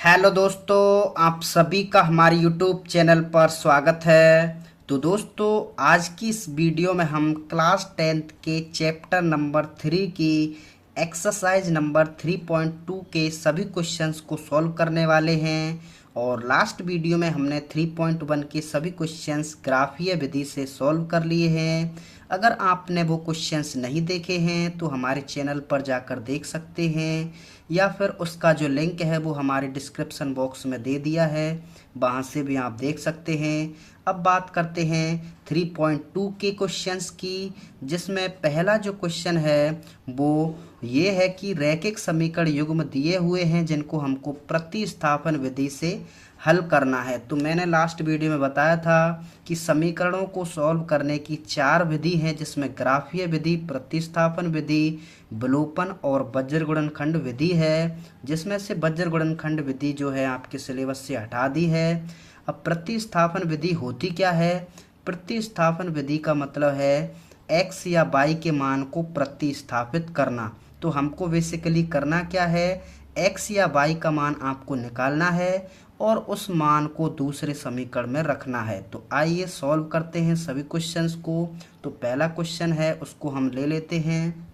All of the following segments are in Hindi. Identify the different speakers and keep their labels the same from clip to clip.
Speaker 1: हेलो दोस्तों, आप सभी का हमारे यूट्यूब चैनल पर स्वागत है। तो दोस्तों, आज की इस वीडियो में हम क्लास 10th के चैप्टर नंबर 3 की एक्सरसाइज नंबर 3.2 के सभी क्वेश्चंस को सॉल्व करने वाले हैं। और लास्ट वीडियो में हमने 3.1 के सभी क्वेश्चंस ग्राफीय विधि से सॉल्व कर लिए हैं। अगर आपने वो क्वेश्चंस नहीं देखे हैं तो हमारे चैनल पर जाकर देख सकते हैं, या फिर उसका जो लिंक है वो हमारे डिस्क्रिप्शन बॉक्स में दे दिया है, वहाँ से भी आप देख सकते हैं। अब बात करते हैं 3.2 के क्वेश्चंस की, जिसमें पहला जो क्वेश्चन है वो ये है कि रैखिक समीकरण युग्म दिए हुए हैं जिनको हमको प्रतिस्थापन विधि से हल करना है। तो मैंने लास्ट वीडियो में बताया था कि समीकरणों को सॉल्व करने की 4 विधि हैं, जिसमें ग्राफीय विधि, प्रतिस्थापन विधि, विलोपन और वज्र गुणनखंड विधि है, जिसमें से वज्र गुणनखंड विधि जो है आपके सिलेबस से हटा दी है। अब प्रतिस्थापन विधि होती क्या है? प्रतिस्थापन विधि का मतलब है x या y के मान को प्रतिस्थापित करना। तो हमको बेसिकली करना क्या है, x या y का मान आपको निकालना है और उस मान को दूसरे समीकरण में रखना है। तो आइए सॉल्व करते हैं सभी क्वेश्चंस को। तो पहला क्वेश्चन है उसको हम ले लेते हैं।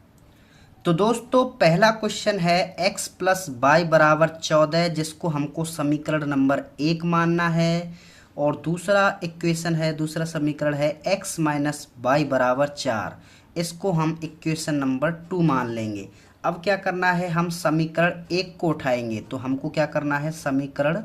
Speaker 1: तो दोस्तों, पहला क्वेश्चन है x प्लस वाई बराबर 14, जिसको हमको समीकरण नंबर 1 मानना है। और दूसरा इक्वेशन है, दूसरा समीकरण है x माइनस वाई बराबर 4, इसको हम इक्वेशन नंबर 2 मान लेंगे। अब क्या करना है, हम समीकरण 1 को उठाएंगे। तो हमको क्या करना है, समीकरण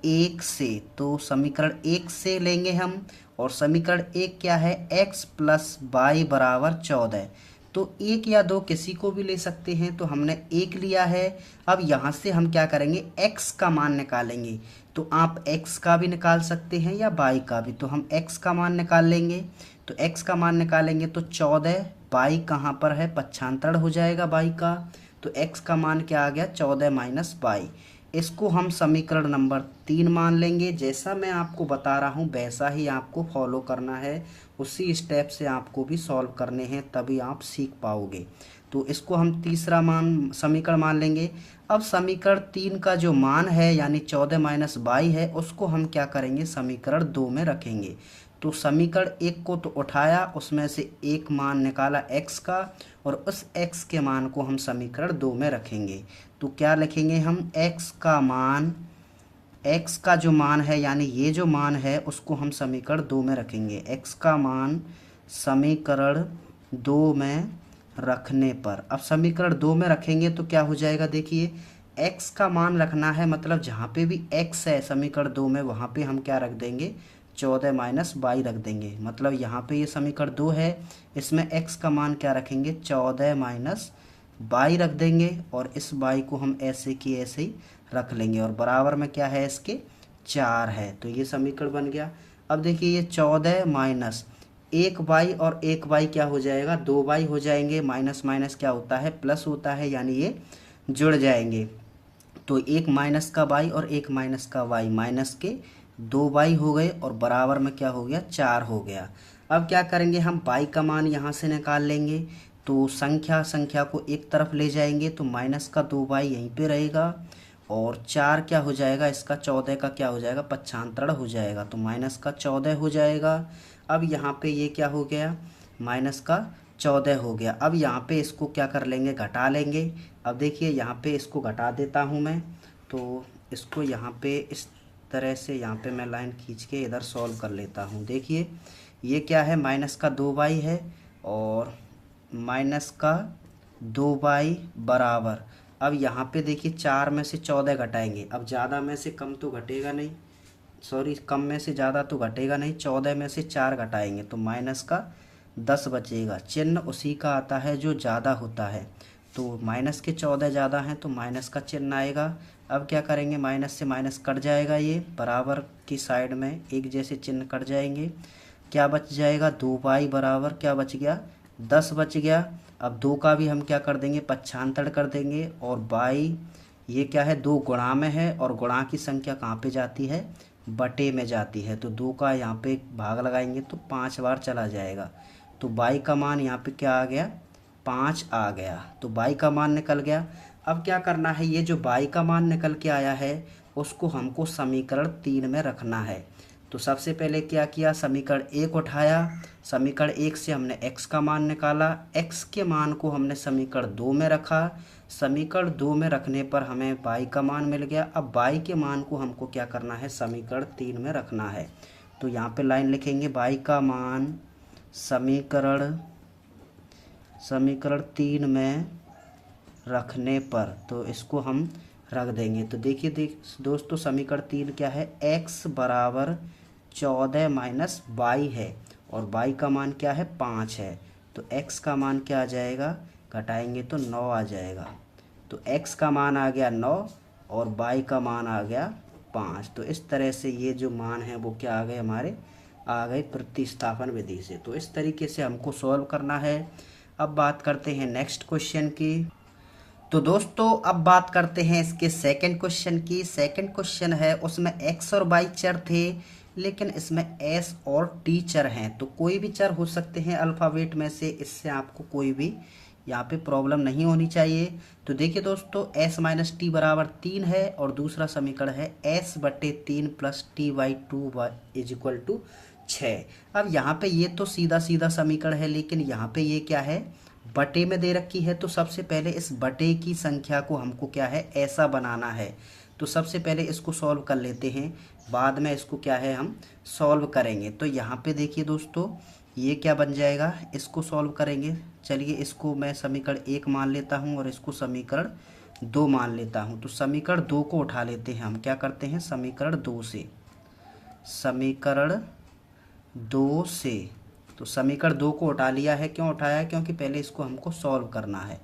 Speaker 1: 1 से, तो समीकरण 1 से लेंगे हम। और समीकरण 1 क्या है, x प्लस वाई बराबर 14। तो 1 या 2 किसी को भी ले सकते हैं, तो हमने 1 लिया है। अब यहाँ से हम क्या करेंगे, x का मान निकालेंगे। तो आप x का भी निकाल सकते हैं या y का भी। तो हम x का मान निकाल लेंगे। तो x का मान निकालेंगे तो 14, y कहाँ पर है, पक्षांतरण हो जाएगा y का। तो x का मान क्या आ गया, 14 माइनस वाई। इसको हम समीकरण नंबर 3 मान लेंगे। जैसा मैं आपको बता रहा हूँ वैसा ही आपको फॉलो करना है, उसी स्टेप से आपको भी सॉल्व करने हैं, तभी आप सीख पाओगे। तो इसको हम तीसरा मान समीकरण मान लेंगे। अब समीकरण 3 का जो मान है यानी 14 माइनस वाई है, उसको हम क्या करेंगे, समीकरण 2 में रखेंगे। तो समीकरण 1 को तो उठाया, उसमें से एक मान निकाला x का, और उस x के मान को हम समीकरण 2 में रखेंगे। तो क्या लिखेंगे हम, x का मान, x का जो मान है यानी ये जो मान है उसको हम समीकरण 2 में रखेंगे। x का मान समीकरण 2 में रखने पर, अब समीकरण 2 में रखेंगे तो क्या हो जाएगा, देखिए x का मान रखना है, मतलब जहाँ पे भी x है समीकरण 2 में वहाँ पे हम क्या रख देंगे, 14 माइनस वाई रख देंगे। मतलब यहाँ पे ये समीकरण 2 है, इसमें x का मान क्या रखेंगे, 14 माइनस वाई रख देंगे, और इस वाई को हम ऐसे की ऐसे ही रख लेंगे, और बराबर में क्या है इसके, 4 है। तो ये समीकरण बन गया। अब देखिए ये 14 माइनस 1y और 1y क्या हो जाएगा, 2y हो जाएंगे। माइनस माइनस क्या होता है, प्लस होता है, यानी ये जुड़ जाएंगे। तो एक माइनस का y और एक माइनस का y, माइनस के 2y हो गए, और बराबर में क्या हो गया, 4 हो गया। अब क्या करेंगे, हम y का मान यहाँ से निकाल लेंगे। तो संख्या संख्या को एक तरफ ले जाएंगे, तो माइनस का 2y यहीं पे रहेगा, और 4 क्या हो जाएगा इसका, 14 का क्या हो जाएगा, पक्षांतरण हो जाएगा, तो माइनस का 14 हो जाएगा। अब यहाँ पे ये क्या हो गया, माइनस का 14 हो गया। अब यहाँ पे इसको क्या कर लेंगे, घटा लेंगे। अब देखिए यहाँ पे इसको घटा देता हूँ मैं। तो इसको यहाँ पे इस तरह से यहाँ पे मैं लाइन खींच के इधर सॉल्व कर लेता हूँ। देखिए ये क्या है, माइनस का 2y है, और माइनस का 2y बराबर, अब यहाँ पे देखिए 4 में से 14 घटाएंगे। अब ज़्यादा में से कम तो घटेगा नहीं, सॉरी कम में से ज़्यादा तो घटेगा नहीं, 14 में से 4 घटाएंगे तो माइनस का 10 बचेगा। चिन्ह उसी का आता है जो ज़्यादा होता है, तो माइनस के 14 ज़्यादा हैं तो माइनस का चिन्ह आएगा। अब क्या करेंगे, माइनस से माइनस कट जाएगा, ये बराबर की साइड में एक जैसे चिन्ह कट जाएंगे। क्या बच जाएगा, 2y बराबर क्या बच गया, 10 बच गया। अब 2 का भी हम क्या कर देंगे, पक्षांतर कर देंगे, और y ये क्या है, 2 गुणा में है, और गुणा की संख्या कहाँ पे जाती है, बटे में जाती है। तो 2 का यहाँ पे भाग लगाएंगे तो 5 बार चला जाएगा। तो y का मान यहाँ पे क्या आ गया, 5 आ गया। तो y का मान निकल गया। अब क्या करना है, ये जो y का मान निकल के आया है उसको हमको समीकरण 3 में रखना है। तो सबसे पहले क्या किया, समीकरण 1 उठाया, समीकरण 1 से हमने x का मान निकाला, x के मान को हमने समीकरण 2 में रखा, समीकरण 2 में रखने पर हमें y का मान मिल गया। अब y के मान को हमको क्या करना है, समीकरण 3 में रखना है। तो यहाँ पे लाइन लिखेंगे, y का मान समीकरण 3 में रखने पर, तो इसको हम रख देंगे। तो देखिए दोस्तों, समीकरण 3 क्या है, x बराबर 14 माइनस वाई है और y का मान क्या है, 5 है। तो x का मान क्या आ जाएगा, घटाएंगे तो 9 आ जाएगा। तो x का मान आ गया 9 और y का मान आ गया 5। तो इस तरह से ये जो मान है वो क्या आ गए, हमारे आ गए प्रतिस्थापन विधि से। तो इस तरीके से हमको सॉल्व करना है। अब बात करते हैं नेक्स्ट क्वेश्चन की। तो दोस्तों अब बात करते हैं इसके सेकंड क्वेश्चन की। सेकंड क्वेश्चन है, उसमें x और y चर थे, लेकिन इसमें s और t चर हैं। तो कोई भी चर हो सकते हैं अल्फ़ाबेट में से, इससे आपको कोई भी यहाँ पे प्रॉब्लम नहीं होनी चाहिए। तो देखिए दोस्तों, s माइनस टी बराबर 3 है और दूसरा समीकरण है s/3 plus t/2 is equal to 6। अब यहाँ पे ये तो सीधा सीधा समीकरण है, लेकिन यहाँ पे ये क्या है, बटे में दे रखी है। तो सबसे पहले इस बटे की संख्या को हमको क्या है, ऐसा बनाना है। तो सबसे पहले इसको सॉल्व कर लेते हैं, बाद में इसको क्या है हम सॉल्व करेंगे। तो यहाँ पे देखिए दोस्तों, ये क्या बन जाएगा, इसको सॉल्व करेंगे। चलिए इसको मैं समीकरण 1 मान लेता हूँ और इसको समीकरण 2 मान लेता हूँ। तो समीकरण 2 को उठा लेते हैं, हम क्या करते हैं, समीकरण 2 से तो समीकरण 2 को उठा लिया है। क्यों उठाया है, क्योंकि पहले इसको हमको सॉल्व करना है।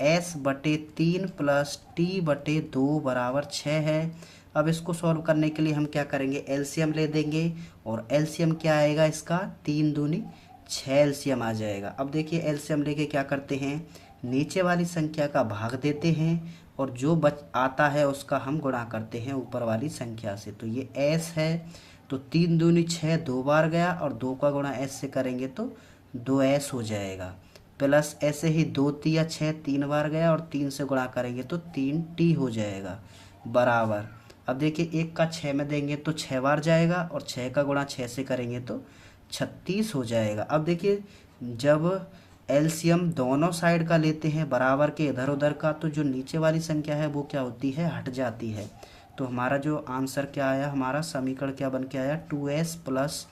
Speaker 1: s/3 प्लस t/2 बराबर 6 है। अब इसको सॉल्व करने के लिए हम क्या करेंगे, एलसीएम ले देंगे और एलसीएम क्या आएगा इसका, 3 दूनी 6 एलसीएम आ जाएगा। अब देखिए एलसीएम लेके क्या करते हैं, नीचे वाली संख्या का भाग देते हैं और जो बच आता है उसका हम गुणा करते हैं ऊपर वाली संख्या से। तो ये s है, तो 3 दूनी 6 2 बार गया और 2 का गुणा s से करेंगे तो 2s हो जाएगा। प्लस ऐसे ही 2 तिया 6 3 बार गया और 3 से गुणा करेंगे तो 3t हो जाएगा, बराबर। अब देखिए 1 का 6 में देंगे तो 6 बार जाएगा और 6 का गुणा 6 से करेंगे तो 36 हो जाएगा। अब देखिए जब एलसीएम दोनों साइड का लेते हैं बराबर के इधर उधर का, तो जो नीचे वाली संख्या है वो क्या होती है, हट जाती है। तो हमारा जो आंसर क्या आया, हमारा समीकरण क्या बन के आया, 2s प्लस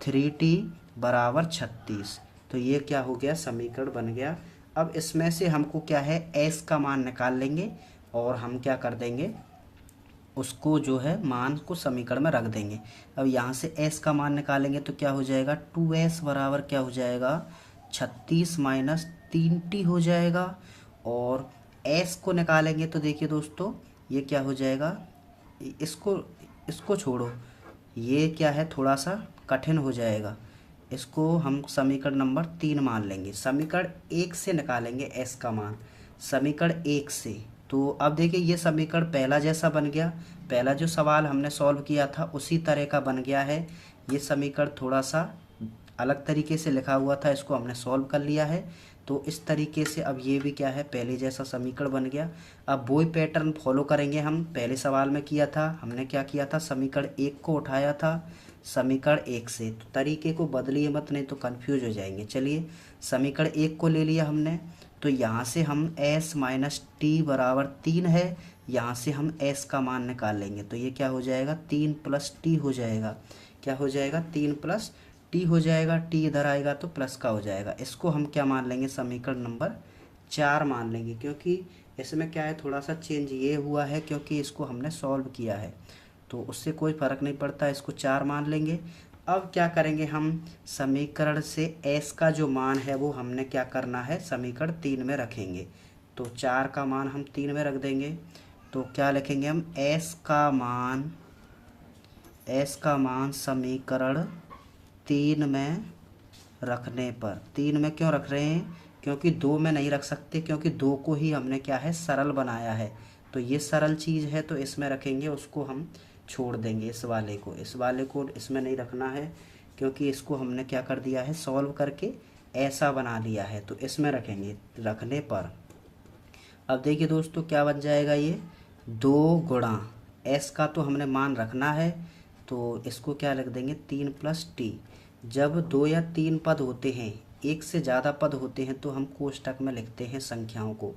Speaker 1: 3t बराबर 36। तो ये क्या हो गया, समीकरण बन गया। अब इसमें से हमको क्या है, s का मान निकाल लेंगे और हम क्या कर देंगे, उसको जो है मान को समीकरण में रख देंगे। अब यहाँ से s का मान निकालेंगे तो क्या हो जाएगा, 2s बराबर क्या हो जाएगा, 36 माइनस 3t हो जाएगा। और s को निकालेंगे तो देखिए दोस्तों ये क्या हो जाएगा, इसको छोड़ो, ये क्या है थोड़ा सा कठिन हो जाएगा, इसको हम समीकरण नंबर 3 मान लेंगे। समीकरण 1 से निकालेंगे s का मान, समीकरण 1 से। तो अब देखिए ये समीकरण पहला जैसा बन गया, पहला जो सवाल हमने सॉल्व किया था उसी तरह का बन गया है। ये समीकरण थोड़ा सा अलग तरीके से लिखा हुआ था, इसको हमने सॉल्व कर लिया है। तो इस तरीके से अब ये भी क्या है, पहले जैसा समीकरण बन गया। अब वही पैटर्न फॉलो करेंगे हम, पहले सवाल में किया था, हमने क्या किया था, समीकरण 1 को उठाया था समीकरण 1 से। तो तरीके को बदलिए मत, नहीं तो कंफ्यूज हो जाएंगे। चलिए समीकरण 1 को ले लिया हमने, तो यहाँ से हम s माइनस टी बराबर 3 है, यहाँ से हम s का मान निकाल लेंगे। तो ये क्या हो जाएगा, 3 प्लस टी हो जाएगा। क्या हो जाएगा, 3 प्लस टी हो जाएगा, टी इधर आएगा तो प्लस का हो जाएगा। इसको हम क्या मान लेंगे, समीकरण नंबर 4 मान लेंगे, क्योंकि इसमें क्या है थोड़ा सा चेंज ये हुआ है क्योंकि इसको हमने सॉल्व किया है, तो उससे कोई फ़र्क नहीं पड़ता, इसको 4 मान लेंगे। अब क्या करेंगे हम, समीकरण से s का जो मान है वो हमने क्या करना है, समीकरण 3 में रखेंगे। तो 4 का मान हम 3 में रख देंगे। तो क्या लिखेंगे हम, s का मान समीकरण 3 में रखने पर, 3 में क्यों रख रहे हैं, क्योंकि 2 में नहीं रख सकते, क्योंकि 2 को ही हमने क्या है सरल बनाया है। तो ये सरल चीज़ है तो इसमें रखेंगे, उसको हम छोड़ देंगे, इस वाले को इसमें नहीं रखना है, क्योंकि इसको हमने क्या कर दिया है, सॉल्व करके ऐसा बना लिया है। तो इसमें रखेंगे रखने पर। अब देखिए दोस्तों क्या बन जाएगा, ये 2 गुणा एस का तो हमने मान रखना है, तो इसको क्या लिख देंगे 3 + t। जब 2 या 3 पद होते हैं, एक से ज़्यादा पद होते हैं, तो हम कोष्टक में लिखते हैं संख्याओं को।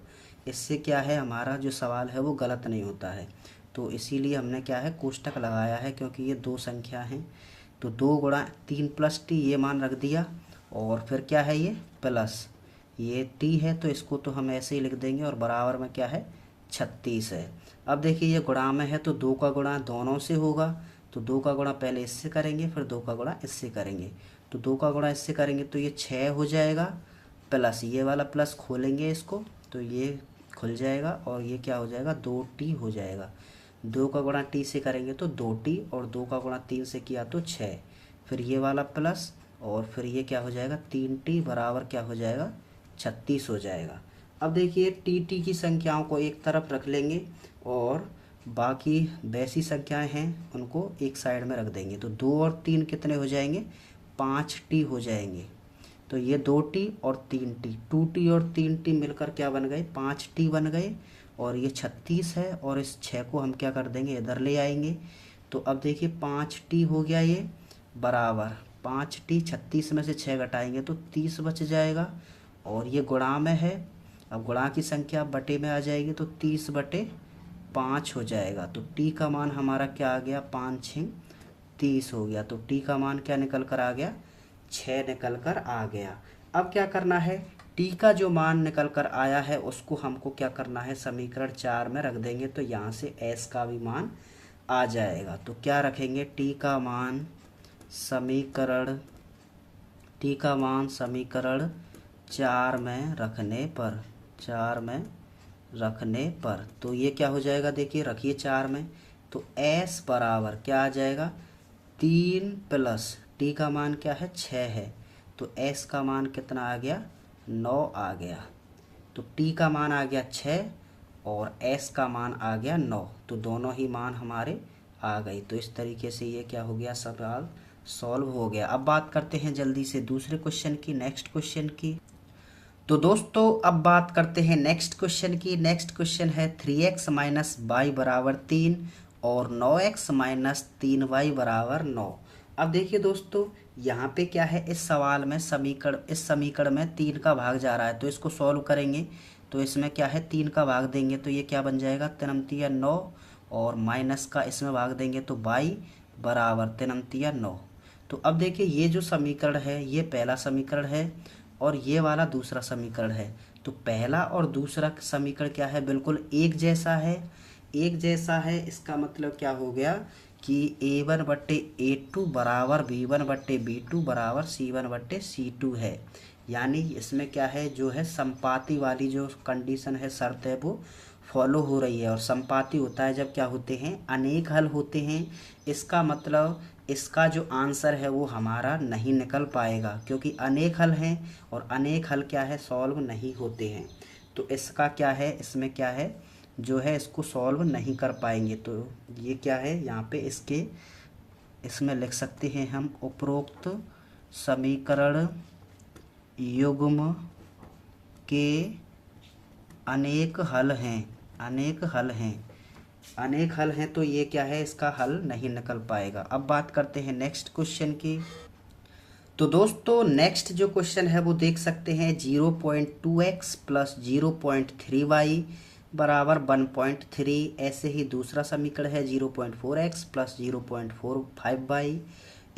Speaker 1: इससे क्या है, हमारा जो सवाल है वो गलत नहीं होता है। तो इसीलिए हमने क्या है कोष्टक लगाया है, क्योंकि ये 2 संख्या हैं। तो 2 × 3 + t ये मान रख दिया, और फिर क्या है ये प्लस ये t है, तो इसको तो हम ऐसे ही लिख देंगे, और बराबर में क्या है 36 है। अब देखिए ये गुणा में है, तो 2 का गुणा दोनों से होगा, तो 2 का गुणा पहले इससे करेंगे, फिर 2 का गुणा इससे करेंगे। तो 2 का गुणा इससे करेंगे तो ये 6 हो जाएगा, प्लस ये वाला प्लस खोलेंगे इसको, तो ये खुल जाएगा, और ये क्या हो जाएगा 2t हो जाएगा। 2 का गुणा t से करेंगे तो 2t, और 2 का गुणा 3 से किया तो 6, फिर ये वाला प्लस, और फिर ये क्या हो जाएगा 3t बराबर क्या हो जाएगा 36 हो जाएगा। अब देखिए टी की संख्याओं को एक तरफ रख लेंगे, और बाकी वैसी संख्याएं हैं उनको एक साइड में रख देंगे। तो 2 और 3 कितने हो जाएंगे 5t हो जाएंगे। तो ये 2t और 3t, 2t और 3t मिलकर क्या बन गए 5t बन गए, और ये 36 है, और इस 6 को हम क्या कर देंगे इधर ले आएंगे। तो अब देखिए 5t हो गया, ये बराबर 5t, 36 में से 6 घटाएंगे तो 30 बच जाएगा, और ये गुणा में है। अब गुणा की संख्या बटे में आ जाएगी, तो 30/5 हो जाएगा। तो t का मान हमारा क्या आ गया 5 × 30 हो गया। तो t का मान क्या निकल कर आ गया 6 निकल कर आ गया। अब क्या करना है, t का जो मान निकल कर आया है उसको हमको क्या करना है समीकरण 4 में रख देंगे, तो यहाँ से s का भी मान आ जाएगा। तो क्या रखेंगे t का मान समीकरण 4 में रखने पर तो ये क्या हो जाएगा, देखिए रखिए 4 में, तो s बराबर क्या आ जाएगा 3 + t का मान क्या है 6 है, तो s का मान कितना आ गया 9 आ गया। तो t का मान आ गया 6 और s का मान आ गया 9, तो दोनों ही मान हमारे आ गई। तो इस तरीके से ये क्या हो गया सवाल सॉल्व हो गया। अब बात करते हैं जल्दी से दूसरे क्वेश्चन की, नेक्स्ट क्वेश्चन की। तो दोस्तों अब बात करते हैं नेक्स्ट क्वेश्चन की। नेक्स्ट क्वेश्चन है 3x - y = 3 और 9x - 3y = 9। अब देखिए दोस्तों यहाँ पे क्या है, इस सवाल में इस समीकरण में 3 का भाग जा रहा है, तो इसको सॉल्व करेंगे तो इसमें क्या है 3 का भाग देंगे तो ये क्या बन जाएगा 3 × 9, और माइनस का इसमें भाग देंगे तो y = 3 × 9। तो अब देखिए ये जो समीकरण है ये पहला समीकरण है, और ये वाला दूसरा समीकरण है। तो पहला और दूसरा समीकरण क्या है बिल्कुल एक जैसा है। इसका मतलब क्या हो गया कि a1/a2 = b1/b2 = c1/c2 है। यानी इसमें क्या है जो है संपाती वाली जो कंडीशन है शर्त है वो फॉलो हो रही है। और संपाती होता है जब क्या होते हैं अनेक हल होते हैं। इसका मतलब इसका जो आंसर है वो हमारा नहीं निकल पाएगा, क्योंकि अनेक हल हैं और अनेक हल क्या है सॉल्व नहीं होते हैं। तो इसका क्या है इसमें क्या है जो है इसको सॉल्व नहीं कर पाएंगे। तो ये क्या है यहाँ पे इसमें लिख सकते हैं हम उपरोक्त समीकरण युग्म के अनेक हल हैं तो ये क्या है इसका हल नहीं निकल पाएगा। अब बात करते हैं नेक्स्ट क्वेश्चन की। तो दोस्तों नेक्स्ट जो क्वेश्चन है वो देख सकते हैं 0.2x + 0.3y = 1.3। ऐसे ही दूसरा समीकरण है 0.4x + 0.45y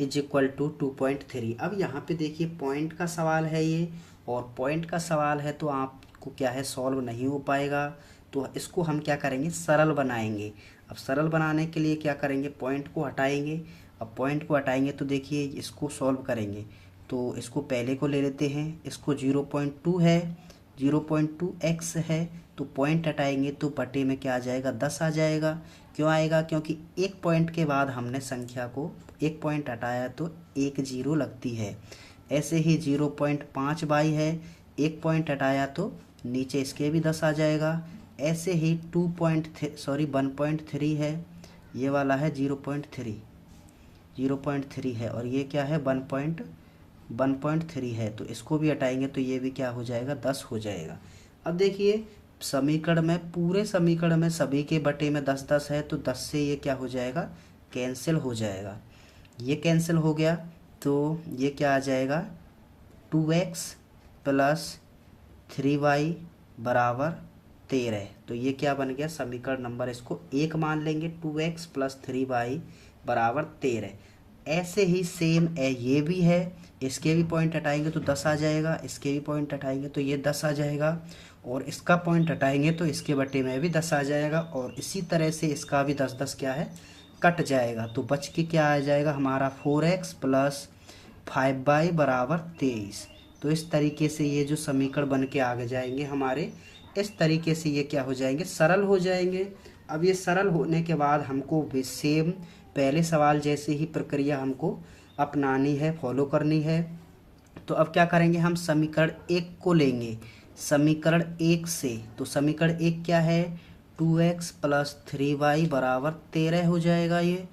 Speaker 1: = 2.3। अब यहाँ पे देखिए पॉइंट का सवाल है ये, और पॉइंट का सवाल है तो आपको क्या है सॉल्व नहीं हो पाएगा। तो इसको हम क्या करेंगे सरल बनाएंगे। अब सरल बनाने के लिए क्या करेंगे पॉइंट को हटाएंगे। अब पॉइंट को हटाएंगे तो देखिए इसको सॉल्व करेंगे, तो इसको पहले को ले लेते हैं। इसको 0.2 है, 0.2x है, तो पॉइंट हटाएंगे तो बटे में क्या आ जाएगा 10 आ जाएगा। क्यों आएगा, क्योंकि एक पॉइंट के बाद हमने संख्या को एक पॉइंट हटाया तो एक 0 लगती है। ऐसे ही 0.5y है, एक पॉइंट हटाया तो नीचे इसके भी 10 आ जाएगा। ऐसे ही 1.3 है, ये वाला है 0.3 है, और ये क्या है 1.3 है, तो इसको भी हटाएंगे तो ये भी क्या हो जाएगा 10 हो जाएगा। अब देखिए समीकरण में, पूरे समीकरण में सभी के बटे में 10 है, तो 10 से ये क्या हो जाएगा, कैंसिल हो जाएगा। ये कैंसिल हो गया तो ये क्या आ जाएगा, 2x प्लस 3y बराबर 13। तो ये क्या बन गया समीकरण नंबर, इसको 1 मान लेंगे, 2x प्लस 3y बराबर 13। ऐसे ही सेम ये भी है, इसके भी पॉइंट हटाएंगे तो 10 आ जाएगा, इसके भी पॉइंट हटाएंगे तो ये 10 आ जाएगा, और इसका पॉइंट हटाएंगे तो इसके बटे में भी 10 आ जाएगा, और इसी तरह से इसका भी 10 क्या है, कट जाएगा। तो बच के क्या आ जाएगा हमारा 4x प्लस 5y बराबर 23। तो इस तरीके से ये जो समीकरण बन के आगे जाएंगे हमारे, इस तरीके से ये क्या हो जाएंगे, सरल हो जाएंगे। अब ये सरल होने के बाद हमको भी सेम पहले सवाल जैसे ही प्रक्रिया हमको अपनानी है, फॉलो करनी है। तो अब क्या करेंगे, हम समीकरण 1 को लेंगे समीकरण 1 से। तो समीकरण 1 क्या है, 2x प्लस 3y बराबर 13 हो जाएगा ये।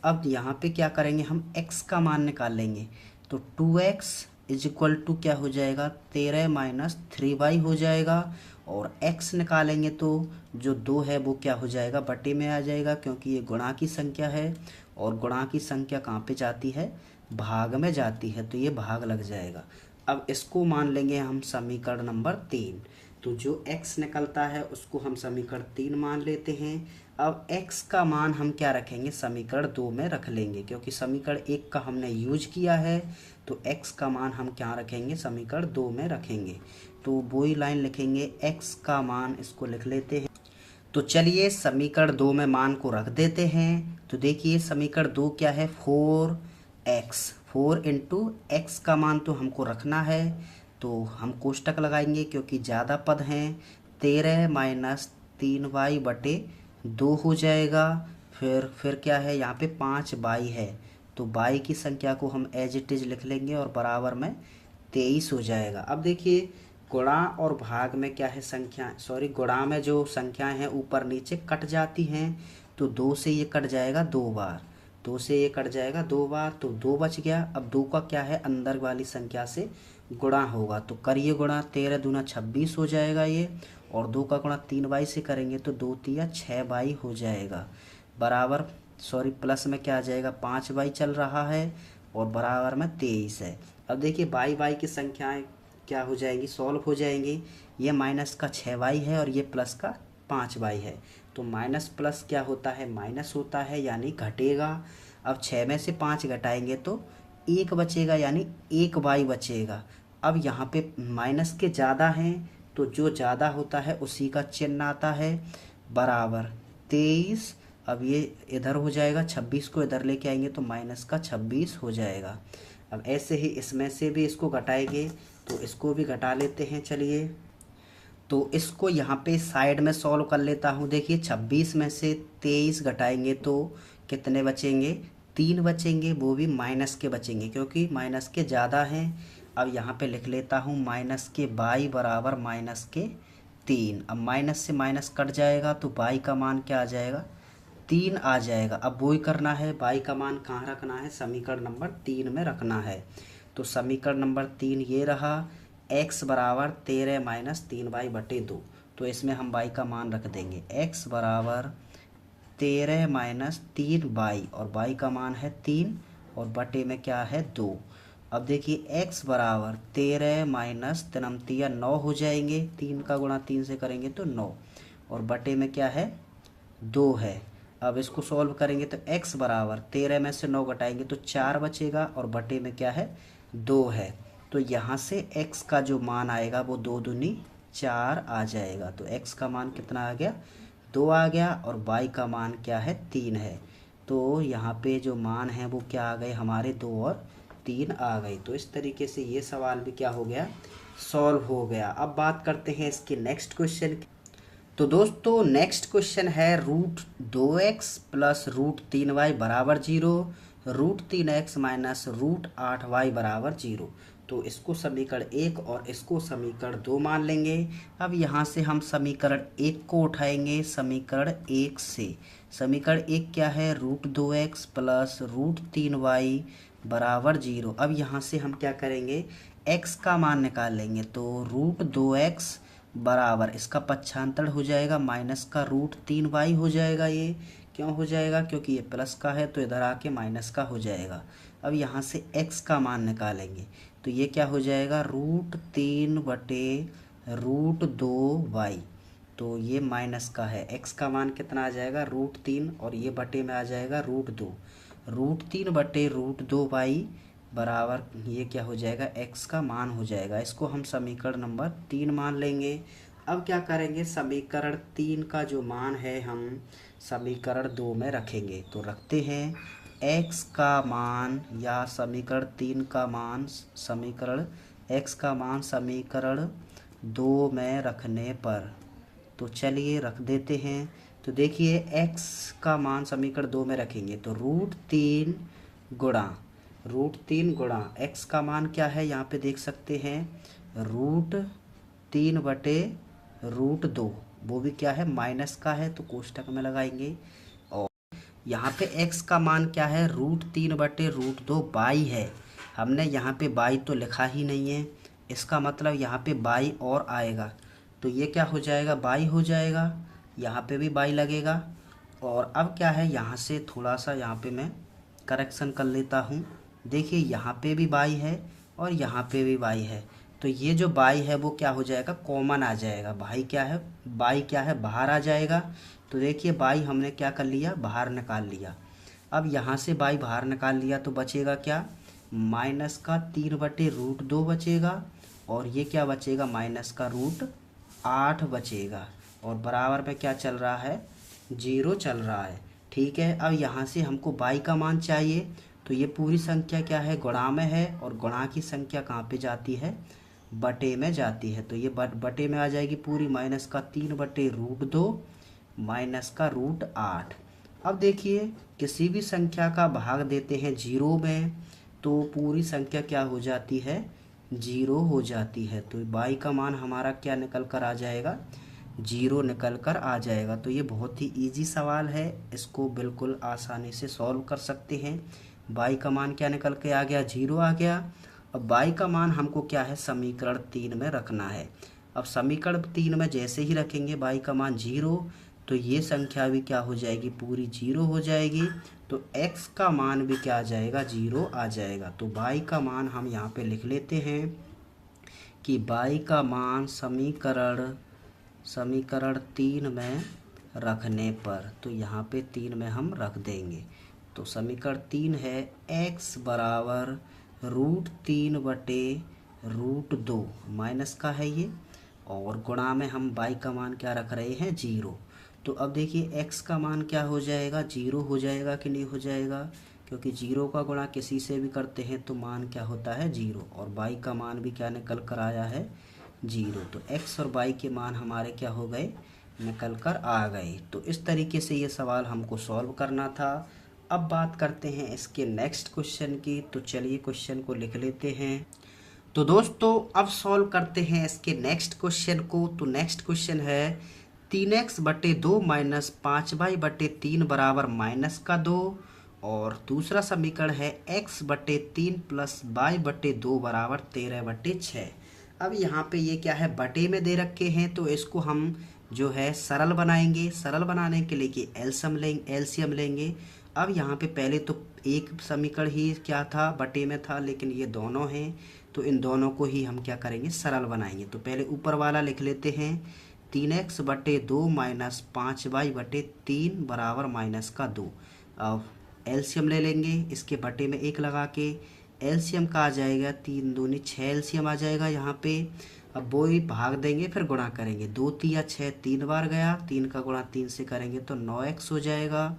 Speaker 1: अब यहाँ पे क्या करेंगे, हम x का मान निकाल लेंगे। तो 2x इज इक्वल टू क्या हो जाएगा, 13 माइनस 3y हो जाएगा, और x निकालेंगे तो जो 2 है वो क्या हो जाएगा, बटे में आ जाएगा, क्योंकि ये गुणा की संख्या है, और गुणा की संख्या कहाँ पे जाती है, भाग में जाती है, तो ये भाग लग जाएगा। अब इसको मान लेंगे हम समीकरण नंबर 3। तो जो x निकलता है उसको हम समीकरण 3 मान लेते हैं। अब x का मान हम क्या रखेंगे, समीकरण 2 में रख लेंगे, क्योंकि समीकरण 1 का हमने यूज किया है, तो x का मान हम क्या रखेंगे, समीकरण 2 में रखेंगे। तो वही लाइन लिखेंगे, x का मान इसको लिख लेते हैं। तो चलिए समीकरण 2 में मान को रख देते हैं। तो देखिए समीकरण 2 क्या है, 4x, 4 इंटू एक्स का मान तो हमको रखना है, तो हम कोष्टक लगाएंगे क्योंकि ज़्यादा पद हैं। 13 माइनस 3y बटे 2 हो जाएगा। फिर क्या है, यहाँ पे 5y है, तो y की संख्या को हम एज इट इज लिख लेंगे, और बराबर में 23 हो जाएगा। अब देखिए गुणा और भाग में क्या है, संख्या गुणा में जो संख्याएं हैं ऊपर नीचे कट जाती हैं, तो 2 से ये कट जाएगा 2 बार, 2 से ये कट जाएगा 2 बार, तो 2 बच गया। अब 2 का क्या है, अंदर वाली संख्या से गुणा होगा, तो करिए गुणा, 13 दूना 26 हो जाएगा ये, और 2 का गुणा 3y से करेंगे तो 2 तिया 6y हो जाएगा, बराबर प्लस में क्या आ जाएगा, 5y चल रहा है, और बराबर में 23 है। अब देखिए y की संख्याएं क्या हो जाएंगी, सॉल्व हो जाएंगी। ये माइनस का 6y है और ये प्लस का 5y है, तो माइनस प्लस क्या होता है, माइनस होता है, यानी घटेगा। अब 6 में से 5 घटाएंगे तो 1 बचेगा, यानी 1y बचेगा। अब यहाँ पे माइनस के ज़्यादा हैं, तो जो ज़्यादा होता है उसी का चिन्ह आता है, बराबर 23। अब ये इधर हो जाएगा, 26 को इधर लेके आएंगे तो माइनस का 26 हो जाएगा। अब ऐसे ही इसमें से भी इसको घटाएंगे, तो इसको भी घटा लेते हैं। चलिए तो इसको यहाँ पे साइड में सॉल्व कर लेता हूँ। देखिए 26 में से 23 घटाएंगे तो कितने बचेंगे, 3 बचेंगे, वो भी माइनस के बचेंगे क्योंकि माइनस के ज़्यादा हैं। अब यहाँ पे लिख लेता हूँ माइनस के y बराबर माइनस के 3। अब माइनस से माइनस कट जाएगा तो y का मान क्या आ जाएगा, 3 आ जाएगा। अब वही करना है, y का मान कहाँ रखना है, समीकरण नंबर 3 में रखना है। तो समीकरण नंबर 3 ये रहा, x बराबर 13 माइनस 3y बटे 2। तो इसमें हम y का मान रख देंगे, x बराबर 13 माइनस 3y, और y का मान है 3, और बटे में क्या है 2। अब देखिए x बराबर 13 माइनस 3 9 हो जाएंगे, 3 का गुणा 3 से करेंगे तो 9, और बटे में क्या है 2 है। अब इसको सॉल्व करेंगे तो x बराबर 13 में से 9 घटाएंगे तो 4 बचेगा, और बटे में क्या है 2 है। तो यहाँ से x का जो मान आएगा वो 2 दूनी 4 आ जाएगा। तो x का मान कितना आ गया, 2 आ गया, और y का मान क्या है 3 है। तो यहाँ पे जो मान है वो क्या आ गए हमारे, 2 और 3 आ गई। तो इस तरीके से ये सवाल भी क्या हो गया, सॉल्व हो गया। अब बात करते हैं इसके नेक्स्ट क्वेश्चन की। तो दोस्तों नेक्स्ट क्वेश्चन है √2x प्लस √3y बराबर 0, √3x माइनस √8y बराबर 0। तो इसको समीकरण 1 और इसको समीकरण 2 मान लेंगे। अब यहाँ से हम समीकरण 1 को उठाएंगे समीकरण 1 से। समीकरण 1 क्या है, √2x प्लस √3y बराबर 0। अब यहाँ से हम क्या करेंगे, x का मान निकाल लेंगे। तो √2x बराबर इसका पक्षांतर हो जाएगा माइनस का √3y हो जाएगा। ये क्यों हो जाएगा? क्योंकि ये प्लस का है तो इधर आके माइनस का हो जाएगा। अब यहाँ से x का मान निकालेंगे तो ये क्या हो जाएगा? √3/√2y। तो ये माइनस का है, x का मान कितना आ जाएगा? √3 और ये बटे में आ जाएगा √2। √3/√2y बराबर ये क्या हो जाएगा? x का मान हो जाएगा। इसको हम समीकरण नंबर 3 मान लेंगे। अब क्या करेंगे? समीकरण 3 का जो मान है हम समीकरण 2 में रखेंगे। तो रखते हैं x का मान या समीकरण 3 का मान समीकरण x का मान समीकरण 2 में रखने पर, तो चलिए रख देते हैं। तो देखिए x का मान समीकरण 2 में रखेंगे तो √3 गुणा x का मान क्या है यहाँ पे देख सकते हैं, √3/√2। वो भी क्या है? माइनस का है तो कोष्टक में लगाएंगे। और यहाँ पे x का मान क्या है? √3/√2y है। हमने यहाँ पे y तो लिखा ही नहीं है, इसका मतलब यहाँ पे y और आएगा तो ये क्या हो जाएगा? y हो जाएगा। यहाँ पे भी y लगेगा। और अब क्या है, यहाँ से थोड़ा सा यहाँ पे मैं करेक्शन कर लेता हूँ। देखिए यहाँ पे भी y है और यहाँ पे भी y है, तो ये जो y है वो क्या हो जाएगा? कॉमन आ जाएगा। y क्या है? बाहर आ जाएगा। तो देखिए y हमने क्या कर लिया? बाहर निकाल लिया। अब यहाँ से y बाहर निकाल लिया तो बचेगा क्या? माइनस का 3/√2 बचेगा और ये क्या बचेगा? माइनस का √8 बचेगा। और बराबर में क्या चल रहा है? 0 चल रहा है। ठीक है। अब यहाँ से हमको y का मान चाहिए तो ये पूरी संख्या क्या है? गुणा में है और गुणा की संख्या कहाँ पे जाती है? बटे में जाती है। तो ये बटे में आ जाएगी पूरी, माइनस का 3/√2 माइनस का √8। अब देखिए किसी भी संख्या का भाग देते हैं 0 में तो पूरी संख्या क्या हो जाती है? 0 हो जाती है। तो y का मान हमारा क्या निकल कर आ जाएगा? 0 निकल कर आ जाएगा। तो ये बहुत ही इजी सवाल है, इसको बिल्कुल आसानी से सॉल्व कर सकते हैं। y का मान क्या निकल के आ गया? 0 आ गया। अब y का मान हमको क्या है? समीकरण 3 में रखना है। अब समीकरण 3 में जैसे ही रखेंगे y का मान 0 तो ये संख्या भी क्या हो जाएगी? पूरी 0 हो जाएगी। तो x का मान भी क्या आ जाएगा? 0 आ जाएगा। तो y का मान हम यहाँ पे लिख लेते हैं कि y का मान समीकरण 3 में रखने पर, तो यहाँ पे 3 में हम रख देंगे। तो समीकरण 3 है x बराबर √3/√2 माइनस का है ये, और गुणा में हम y का मान क्या रख रहे हैं? 0। तो अब देखिए x का मान क्या हो जाएगा? 0 हो जाएगा कि नहीं हो जाएगा? क्योंकि 0 का गुणा किसी से भी करते हैं तो मान क्या होता है? 0। और y का मान भी क्या निकल कर आया है? 0। तो x और y के मान हमारे क्या हो गए? निकल कर आ गए। तो इस तरीके से ये सवाल हमको सॉल्व करना था। अब बात करते हैं इसके नेक्स्ट क्वेश्चन की। तो चलिए क्वेश्चन को लिख लेते हैं। तो दोस्तों अब सॉल्व करते हैं इसके नेक्स्ट क्वेश्चन को। तो नेक्स्ट क्वेश्चन है 3x/2 माइनस 5y/3 बराबर -2। और दूसरा समीकरण है x/3 प्लस y/2 बराबर 13/6। अब यहाँ पे ये क्या है? बटे में दे रखे हैं तो इसको हम जो है सरल बनाएंगे। सरल बनाने के लिए कि एलसीएम लेंगे। अब यहाँ पे पहले तो एक समीकरण ही क्या था? बटे में था, लेकिन ये दोनों हैं तो इन दोनों को ही हम क्या करेंगे? सरल बनाएंगे। तो पहले ऊपर वाला लिख लेते हैं 3x/2 माइनस 5y/3 बराबर -2। अब एलसीएम ले लेंगे, इसके बटे में 1 लगा के एलसीएम का आ जाएगा 3 दूनी 6 एलसीएम आ जाएगा यहाँ पे। अब वो ही भाग देंगे फिर गुणा करेंगे। 2 तिया 6 3 बार गया, 3 का गुणा 3 से करेंगे तो 9x हो जाएगा।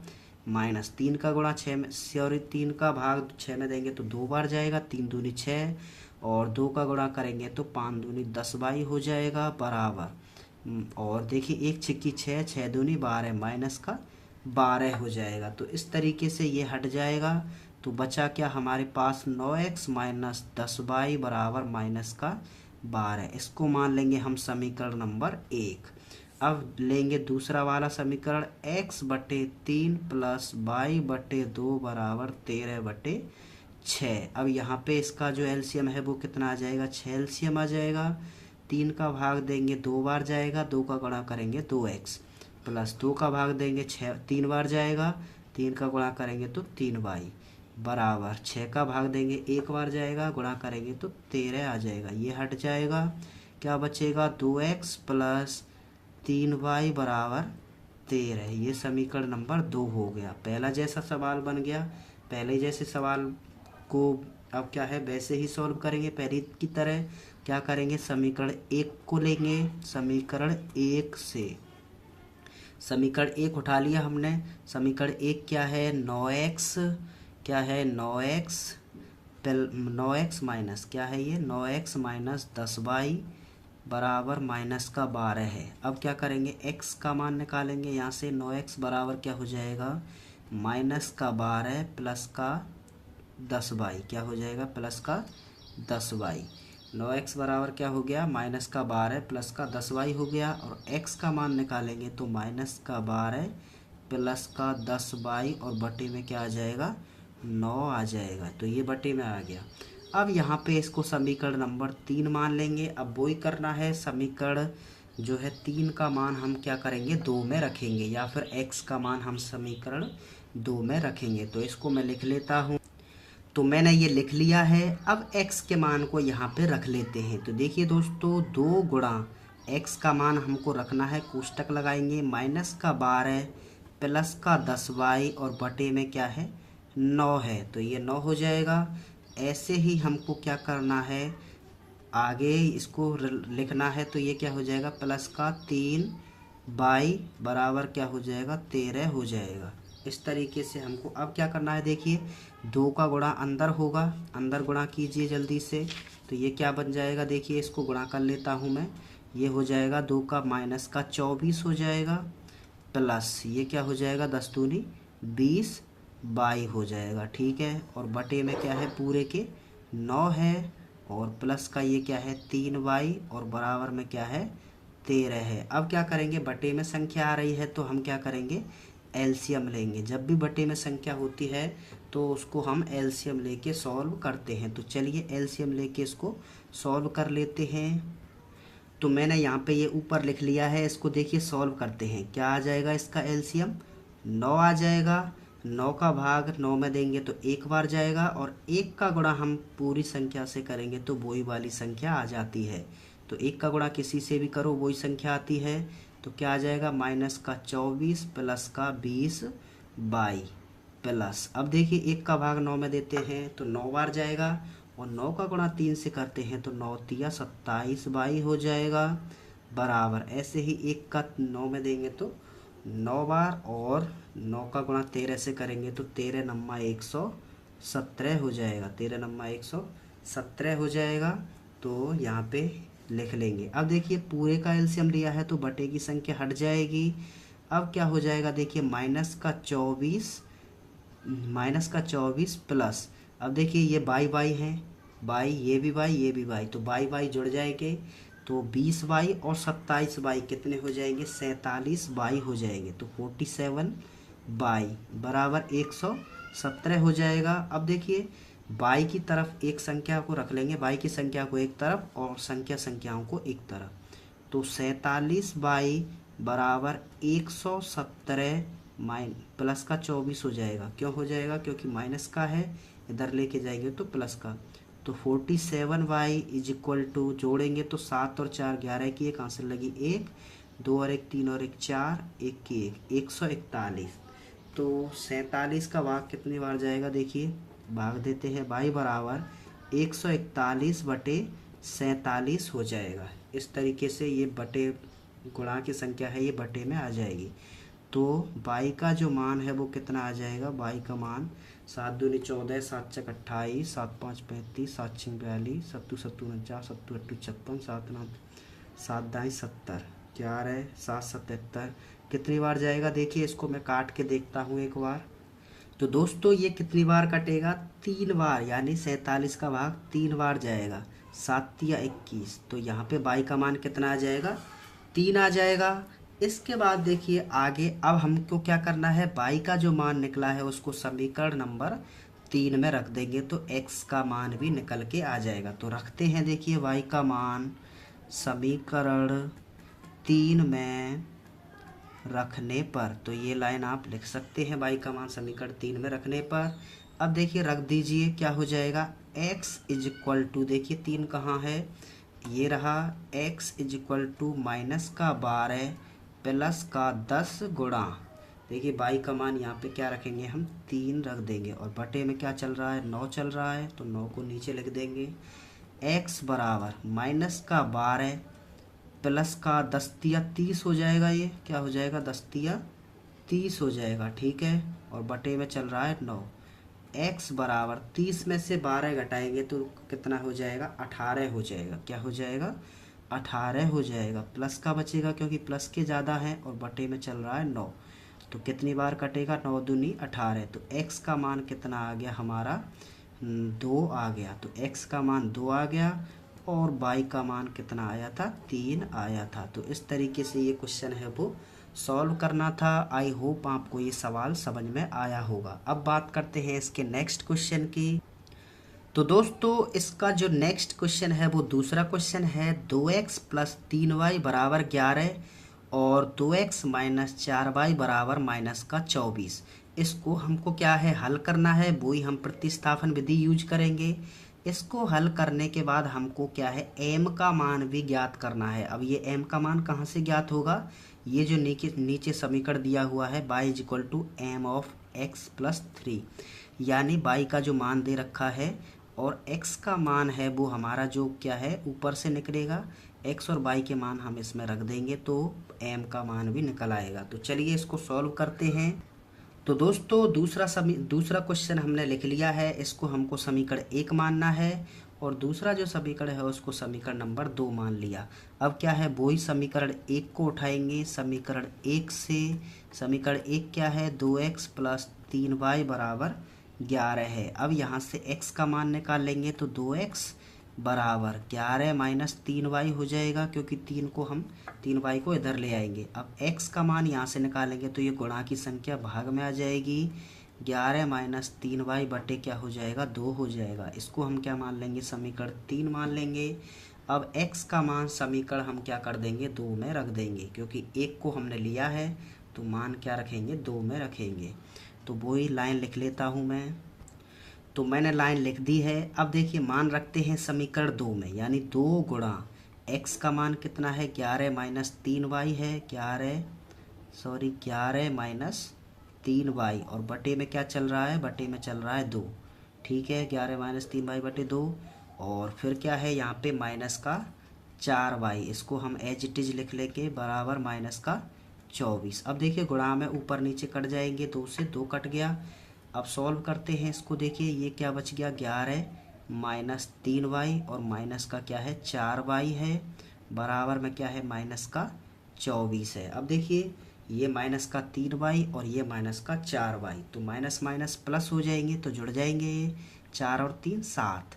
Speaker 1: माइनस 3 का गुणा 6 में, सॉरी 3 का भाग 6 में देंगे तो 2 बार जाएगा। 3 दूनी 6 और 2 का गुणा करेंगे तो 5 दूनी 10y हो जाएगा बराबर। और देखिए 1 छिक्की 6, 6 दूनी 12 माइनस का 12 हो जाएगा। तो इस तरीके से ये हट जाएगा। तो बचा क्या हमारे पास? 9x माइनस 10y बराबर -12। इसको मान लेंगे हम समीकरण नंबर 1। अब लेंगे दूसरा वाला समीकरण x/3 प्लस y/2 बराबर 13/6। अब यहाँ पे इसका जो एलसीएम है वो कितना आ जाएगा? 6 एलसीएम आ जाएगा। 3 का भाग देंगे 2 बार जाएगा, 2 का गुणा करेंगे 2x, प्लस 2 का भाग देंगे 3 बार जाएगा, 3 का गुणा करेंगे तो 3y, बराबर 6 का भाग देंगे 1 बार जाएगा, गुणा करेंगे तो 13 आ जाएगा। ये हट जाएगा, क्या बचेगा 2x प्लस 3y बराबर 13। ये समीकरण नंबर 2 हो गया। पहला जैसा सवाल बन गया, पहले जैसे सवाल को अब क्या है वैसे ही सॉल्व करेंगे। पहले की तरह क्या करेंगे, समीकरण 1 को लेंगे, समीकरण 1 से समीकरण 1 उठा लिया हमने। समीकरण 1 क्या है, 9x, क्या है 9x माइनस क्या है ये 9x माइनस 10y बराबर माइनस का 12 है। अब क्या करेंगे, x का मान निकालेंगे यहाँ से। 9x बराबर क्या हो जाएगा, माइनस का 12 प्लस का 10y, क्या हो जाएगा प्लस का 10y। 9x बराबर क्या हो गया, माइनस का 12 प्लस का 10y हो गया। और x का मान निकालेंगे तो माइनस का 12 प्लस का 10y और बटे में क्या आ जाएगा 9 आ जाएगा। तो ये बटे में आ गया। अब यहाँ पे इसको समीकरण नंबर 3 मान लेंगे। अब वही करना है, समीकरण जो है 3 का मान हम क्या करेंगे 2 में रखेंगे, या फिर x का मान हम समीकरण 2 में रखेंगे। तो इसको मैं लिख लेता हूँ। तो मैंने ये लिख लिया है। अब x के मान को यहाँ पे रख लेते हैं। तो देखिए दोस्तों, 2 गुणा x का मान हमको रखना है, कोष्टक लगाएंगे, माइनस का 12 प्लस का 10y और बटे में क्या है 9 है। तो ये 9 हो जाएगा। ऐसे ही हमको क्या करना है, आगे इसको लिखना है। तो ये क्या हो जाएगा, प्लस का 3y बराबर क्या हो जाएगा 13 हो जाएगा। इस तरीके से हमको अब क्या करना है, देखिए 2 का गुणा अंदर होगा, अंदर गुणा कीजिए जल्दी से। तो ये क्या बन जाएगा, देखिए इसको गुणा कर लेता हूँ मैं। ये हो जाएगा 2 का माइनस का 24 हो जाएगा, प्लस ये क्या हो जाएगा 10 दूनी 20 22 हो जाएगा, ठीक है। और बटे में क्या है पूरे के 9 है, और प्लस का ये क्या है 3y और बराबर में क्या है 13 है। अब क्या करेंगे, बटे में संख्या आ रही है तो हम क्या करेंगे एलसीएम लेंगे। जब भी बटे में संख्या होती है तो उसको हम एलसीएम लेके सॉल्व करते हैं। तो चलिए एलसीएम लेके इसको सॉल्व कर लेते हैं। तो मैंने यहाँ पे ये ऊपर लिख लिया है, इसको देखिए सॉल्व करते हैं। क्या आ जाएगा इसका एलसीएम 9 आ जाएगा। 9 का भाग 9 में देंगे तो 1 बार जाएगा, और 1 का गुणा हम पूरी संख्या से करेंगे तो वही वाली संख्या आ जाती है। तो 1 का गुणा किसी से भी करो वही संख्या आती है। तो क्या आ जाएगा, माइनस का 24 प्लस का 20 22 प्लस, अब देखिए 1 का भाग 9 में देते हैं तो 9 बार जाएगा, और 9 का गुणा 3 से करते हैं तो 9 तिया 27 22 हो जाएगा, बराबर। ऐसे ही 1 का 9 में देंगे तो 9 बार, और 9 का गुणा 13 से करेंगे तो 13 नम्मा 117 हो जाएगा, 13 नम्मा 117 हो जाएगा। तो यहाँ पे लिख लेंगे। अब देखिए पूरे का एलसीएम लिया है तो बटे की संख्या हट जाएगी। अब क्या हो जाएगा, देखिए माइनस का 24 प्लस, अब देखिए ये बाई बाई है, बाई ये भी बाई ये भी बाई, तो बाई बाई जुड़ जाएंगे तो 20 बाई और 27 बाई कितने हो जाएंगे 47 बाई हो जाएंगे। तो 47 बाई बराबर 117 हो जाएगा। अब देखिए बाई की तरफ एक संख्या को रख लेंगे, बाई की संख्या को एक तरफ और संख्याओं को एक तरफ। तो 47 बाई बराबर 117 प्लस का 24 हो जाएगा। क्यों हो जाएगा, क्योंकि माइनस का है, इधर लेके जाएंगे तो प्लस का। तो 47 बाई इज इक्वल टू, जोड़ेंगे तो 7 और 4 11 की, एक आंसर लगी 1, 2 और 1 3 और 1 4, 1 की 1 141। तो 47 का भाग कितनी बार जाएगा, देखिए भाग देते हैं, बाई बराबर 141 बटे 47 हो जाएगा। इस तरीके से ये बटे गुणा की संख्या है, ये बटे में आ जाएगी। तो बाई का जो मान है वो कितना आ जाएगा, बाई का मान 7 दूनी 14, 7 चक 28, 7 5 35, 7 6 42, 7 2 7 49, 7 2 8 56, 7 9 7 दाई 70, 4 है 7 77, कितनी बार जाएगा, देखिए इसको मैं काट के देखता हूँ एक बार। तो दोस्तों ये कितनी बार कटेगा, 3 बार, यानी 47 का भाग 3 बार जाएगा, 7 या 21। तो यहाँ पे बाई का मान कितना आ जाएगा, 3 आ जाएगा। इसके बाद देखिए आगे, अब हमको क्या करना है, बाई का जो मान निकला है उसको समीकरण नंबर 3 में रख देंगे तो x का मान भी निकल के आ जाएगा। तो रखते हैं, देखिए y का मान समीकरण 3 में रखने पर। तो ये लाइन आप लिख सकते हैं, y का मान समीकरण 3 में रखने पर। अब देखिए रख दीजिए, क्या हो जाएगा, x इज इक्वल टू, देखिए 3 कहाँ है, ये रहा, x is equal to -12 plus का 10 गुणा, देखिए y का मान यहाँ पे क्या रखेंगे हम, 3 रख देंगे, और बटे में क्या चल रहा है, 9 चल रहा है, तो 9 को नीचे लिख देंगे। x बराबर -12 प्लस का 10 तिया 30 हो जाएगा, ये क्या हो जाएगा, 10 तिया 30 हो जाएगा, ठीक है, और बटे में चल रहा है 9। x बराबर 30 में से 12 घटाएंगे तो कितना हो जाएगा, 18 हो जाएगा, क्या हो जाएगा, 18 हो जाएगा, प्लस का बचेगा क्योंकि प्लस के ज़्यादा है, और बटे में चल रहा है 9, तो कितनी बार कटेगा, 9 दूनी 18, तो x का मान कितना आ गया हमारा, 2 आ गया, तो x का मान 2 आ गया, और y का मान कितना आया था, 3 आया था। तो इस तरीके से ये क्वेश्चन है वो सॉल्व करना था। आई होप आपको ये सवाल समझ में आया होगा। अब बात करते हैं इसके नेक्स्ट क्वेश्चन की। तो दोस्तों इसका जो नेक्स्ट क्वेश्चन है वो दूसरा क्वेश्चन है, 2x प्लस 3y बराबर 11 और 2x माइनस 4y बराबर -24। इसको हमको क्या है, हल करना है, वो ही हम प्रतिस्थापन विधि यूज करेंगे। इसको हल करने के बाद हमको क्या है, m का मान भी ज्ञात करना है। अब ये m का मान कहाँ से ज्ञात होगा, ये जो नीचे समीकरण दिया हुआ है y is equal to m of x plus 3, यानी y का जो मान दे रखा है और x का मान है वो हमारा जो क्या है ऊपर से निकलेगा, x और y के मान हम इसमें रख देंगे तो m का मान भी निकल आएगा। तो चलिए इसको सॉल्व करते हैं। तो दोस्तों दूसरा क्वेश्चन हमने लिख लिया है, इसको हमको समीकरण 1 मानना है, और दूसरा जो समीकरण है उसको समीकरण नंबर 2 मान लिया। अब क्या है, वही समीकरण 1 को उठाएंगे, समीकरण 1 से, समीकरण 1 क्या है, 2x प्लस 3y बराबर 11 है। अब यहाँ से x का मान निकाल लेंगे तो 2x बराबर 11 माइनस 3y हो जाएगा, क्योंकि 3y को इधर ले आएंगे। अब x का मान यहाँ से निकालेंगे तो ये गुणा की संख्या भाग में आ जाएगी, 11 माइनस 3y बटे क्या हो जाएगा, 2 हो जाएगा। इसको हम क्या मान लेंगे, समीकरण 3 मान लेंगे। अब x का मान समीकरण हम क्या कर देंगे, 2 में रख देंगे, क्योंकि 1 को हमने लिया है तो मान क्या रखेंगे, 2 में रखेंगे। तो वही लाइन लिख लेता हूँ मैं। तो मैंने लाइन लिख दी है। अब देखिए मान रखते हैं समीकरण 2 में, यानी 2 गुणा x का मान कितना है, 11 माइनस 3y है, 11 माइनस 3y, और बटे में क्या चल रहा है, बटे में चल रहा है 2, ठीक है, 11 माइनस 3y बटे 2, और फिर क्या है यहाँ पे माइनस का 4y, इसको हम एज इट इज लिख लेंगे, बराबर माइनस का 24। अब देखिए गुणा में ऊपर नीचे कट जाएंगे, 2 से 2 कट गया। अब सॉल्व करते हैं इसको, देखिए ये क्या बच गया, 11 माइनस 3y, और माइनस का क्या है 4y है, बराबर में क्या है माइनस का 24 है। अब देखिए ये माइनस का 3y और ये माइनस का 4y, तो माइनस माइनस प्लस हो जाएंगे तो जुड़ जाएंगे, ये 4 और 3 7,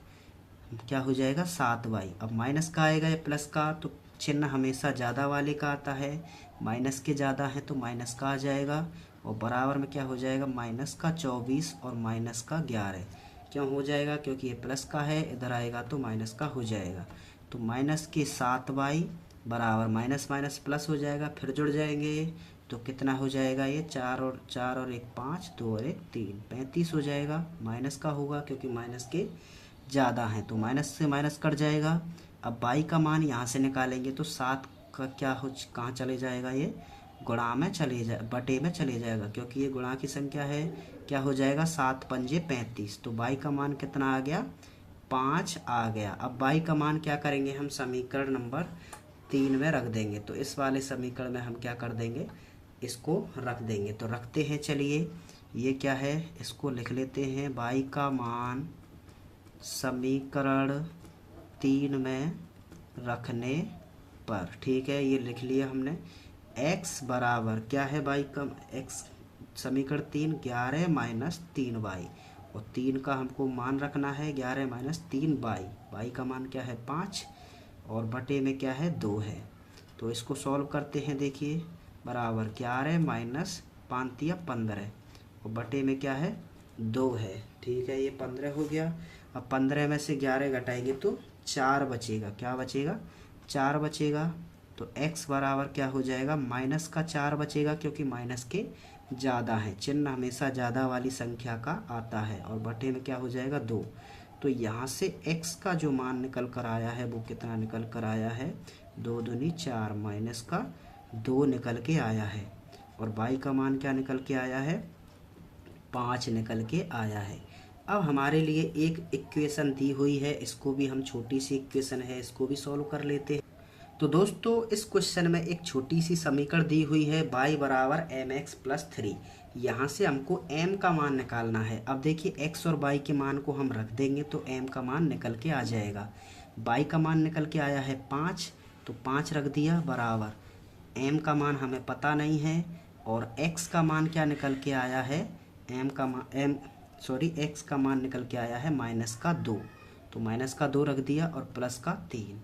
Speaker 1: क्या हो जाएगा 7y। अब माइनस का आएगा या प्लस का, तो चिन्ह हमेशा ज़्यादा वाले का आता है, माइनस के ज़्यादा है तो माइनस का आ जाएगा, और बराबर में क्या हो जाएगा, माइनस का 24 और माइनस का 11। क्यों हो जाएगा, क्योंकि ये प्लस का है, इधर आएगा तो माइनस का हो जाएगा। तो माइनस के 7y बराबर माइनस माइनस प्लस हो जाएगा, फिर जुड़ जाएंगे तो कितना हो जाएगा, ये 4 और 1 5, 2 और 1 3, 35 हो जाएगा। माइनस का होगा क्योंकि माइनस के ज़्यादा हैं, तो माइनस से माइनस कट जाएगा। अब y का मान यहाँ से निकालेंगे तो 7 का क्या हो, कहाँ चले जाएगा, ये गुणा में बटे में चले जाएगा, क्योंकि ये गुणा की संख्या है। क्या हो जाएगा, 7 पंजे 35, तो y का मान कितना आ गया, 5 आ गया। अब y का मान क्या करेंगे, हम समीकरण नंबर 3 में रख देंगे। तो इस वाले समीकरण में हम क्या कर देंगे, इसको रख देंगे। तो रखते हैं, चलिए ये क्या है, इसको लिख लेते हैं, y का मान समीकरण 3 में रखने पर, ठीक है, ये लिख लिया हमने। x बराबर क्या है, y का x समीकरण 3 11 माइनस 3y, और 3 का हमको मान रखना है, 11 माइनस 3y, y का मान क्या है 5, और बटे में क्या है 2 है। तो इसको सॉल्व करते हैं, देखिए बराबर 11 माइनस 5 या 15, और बटे में क्या है 2 है, ठीक है, ये 15 हो गया। अब 15 में से 11 घटाएंगे तो 4 बचेगा, क्या बचेगा 4 बचेगा, तो x बराबर क्या हो जाएगा, माइनस का 4 बचेगा, क्योंकि माइनस के ज़्यादा है, चिन्ह हमेशा ज़्यादा वाली संख्या का आता है, और बटे में क्या हो जाएगा 2। तो यहाँ से x का जो मान निकल कर आया है वो कितना निकल कर आया है, 2 दूनी 4, माइनस का 2 निकल के आया है। और y का मान क्या निकल के आया है, 5 निकल के आया है। अब हमारे लिए एक इक्वेशन दी हुई है, इसको भी हम, छोटी सी इक्वेशन है, इसको भी सॉल्व कर लेते हैं। तो दोस्तों इस क्वेश्चन में एक छोटी सी समीकरण दी हुई है, y बराबर mx+3। यहाँ से हमको m का मान निकालना है। अब देखिए x और y के मान को हम रख देंगे तो m का मान निकल के आ जाएगा। y का मान निकल के आया है 5, तो 5 रख दिया बराबर, m का मान हमें पता नहीं है, और x का मान क्या निकल के आया है, x का मान निकल के आया है -2, तो -2 रख दिया और +3।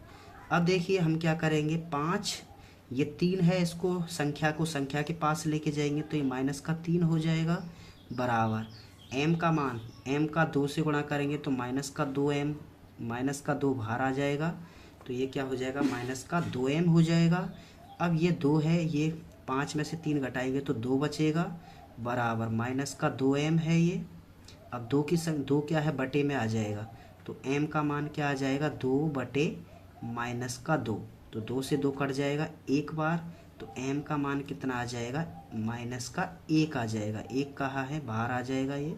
Speaker 1: अब देखिए हम क्या करेंगे, 5 ये 3 है, इसको संख्या के पास लेके जाएंगे तो ये -3 हो जाएगा, बराबर m का मान, m का 2 से गुणा करेंगे तो -2m, -2 बाहर आ जाएगा, तो ये क्या हो जाएगा, -2m हो जाएगा। अब ये 2 है, ये 5 में से 3 घटाएंगे तो 2 बचेगा, बराबर -2m है ये। अब 2 क्या है, बटे में आ जाएगा, तो m का मान क्या आ जाएगा, 2 बटे -2, तो 2 से 2 कट जाएगा एक बार, तो m का मान कितना आ जाएगा, -1 आ जाएगा, 1 कहाँ है, बाहर आ जाएगा ये,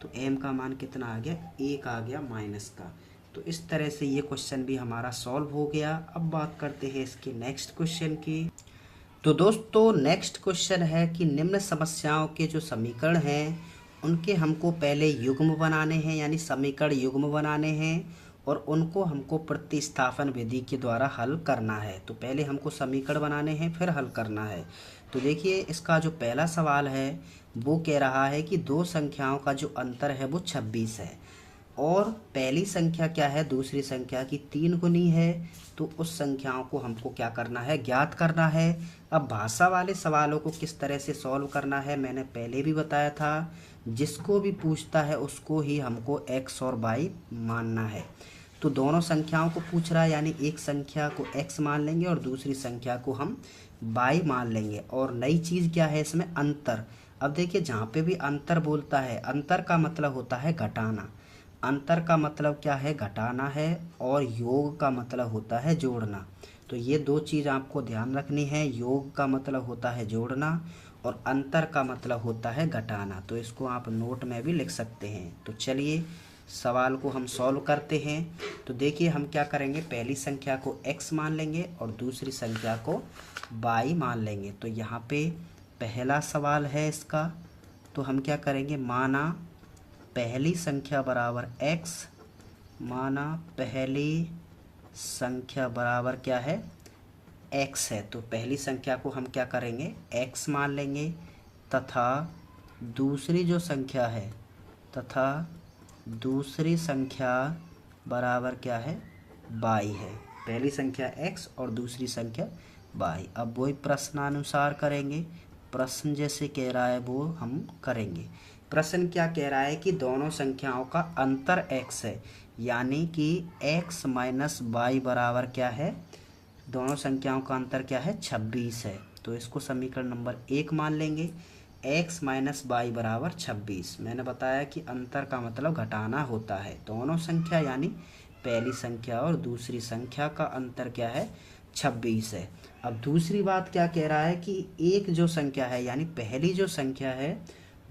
Speaker 1: तो m का मान कितना आ गया, 1 आ गया माइनस का। तो इस तरह से ये क्वेश्चन भी हमारा सॉल्व हो गया। अब बात करते हैं इसके नेक्स्ट क्वेश्चन की। तो दोस्तों नेक्स्ट क्वेश्चन है कि निम्न समस्याओं के जो समीकरण हैं उनके हमको पहले युग्म बनाने हैं, यानी समीकरण युग्म बनाने हैं, और उनको हमको प्रतिस्थापन विधि के द्वारा हल करना है। तो पहले हमको समीकरण बनाने हैं, फिर हल करना है। तो देखिए इसका जो पहला सवाल है वो कह रहा है कि दो संख्याओं का जो अंतर है वो 26 है, और पहली संख्या क्या है, दूसरी संख्या की 3 गुनी है, तो उस संख्याओं को हमको क्या करना है, ज्ञात करना है। अब भाषा वाले सवालों को किस तरह से सॉल्व करना है मैंने पहले भी बताया था, जिसको भी पूछता है उसको ही हमको x और y मानना है। तो दोनों संख्याओं को पूछ रहा है, यानी एक संख्या को x मान लेंगे और दूसरी संख्या को हम y मान लेंगे। और नई चीज़ क्या है इसमें, अंतर। अब देखिए जहाँ पे भी अंतर बोलता है, अंतर का मतलब होता है घटाना, अंतर का मतलब क्या है, घटाना है, और योग का मतलब होता है जोड़ना। तो ये दो चीज़ आपको ध्यान रखनी है, योग का मतलब होता है जोड़ना और अंतर का मतलब होता है घटाना। तो इसको आप नोट में भी लिख सकते हैं। तो चलिए सवाल को हम सॉल्व करते हैं। तो देखिए हम क्या करेंगे, पहली संख्या को x मान लेंगे और दूसरी संख्या को y मान लेंगे। तो यहाँ पे पहला सवाल है इसका, तो हम क्या करेंगे, माना पहली संख्या बराबर x, माना पहली संख्या बराबर क्या है, x है, तो पहली संख्या को हम क्या करेंगे, x मान लेंगे, तथा दूसरी जो संख्या है, तथा दूसरी संख्या बराबर क्या है, y है। पहली संख्या x और दूसरी संख्या y। अब वही प्रश्नानुसार करेंगे, प्रश्न जैसे कह रहा है वो हम करेंगे। प्रश्न क्या कह रहा है कि दोनों संख्याओं का अंतर x है, यानी कि x माइनस y बराबर क्या है, दोनों संख्याओं का अंतर क्या है, 26 है। तो इसको समीकरण नंबर 1 मान लेंगे, x माइनस y बराबर 26। मैंने बताया कि अंतर का मतलब घटाना होता है, दोनों संख्या यानी पहली संख्या और दूसरी संख्या का अंतर क्या है, 26 है। अब दूसरी बात क्या कह रहा है कि एक जो संख्या है, यानी पहली जो संख्या है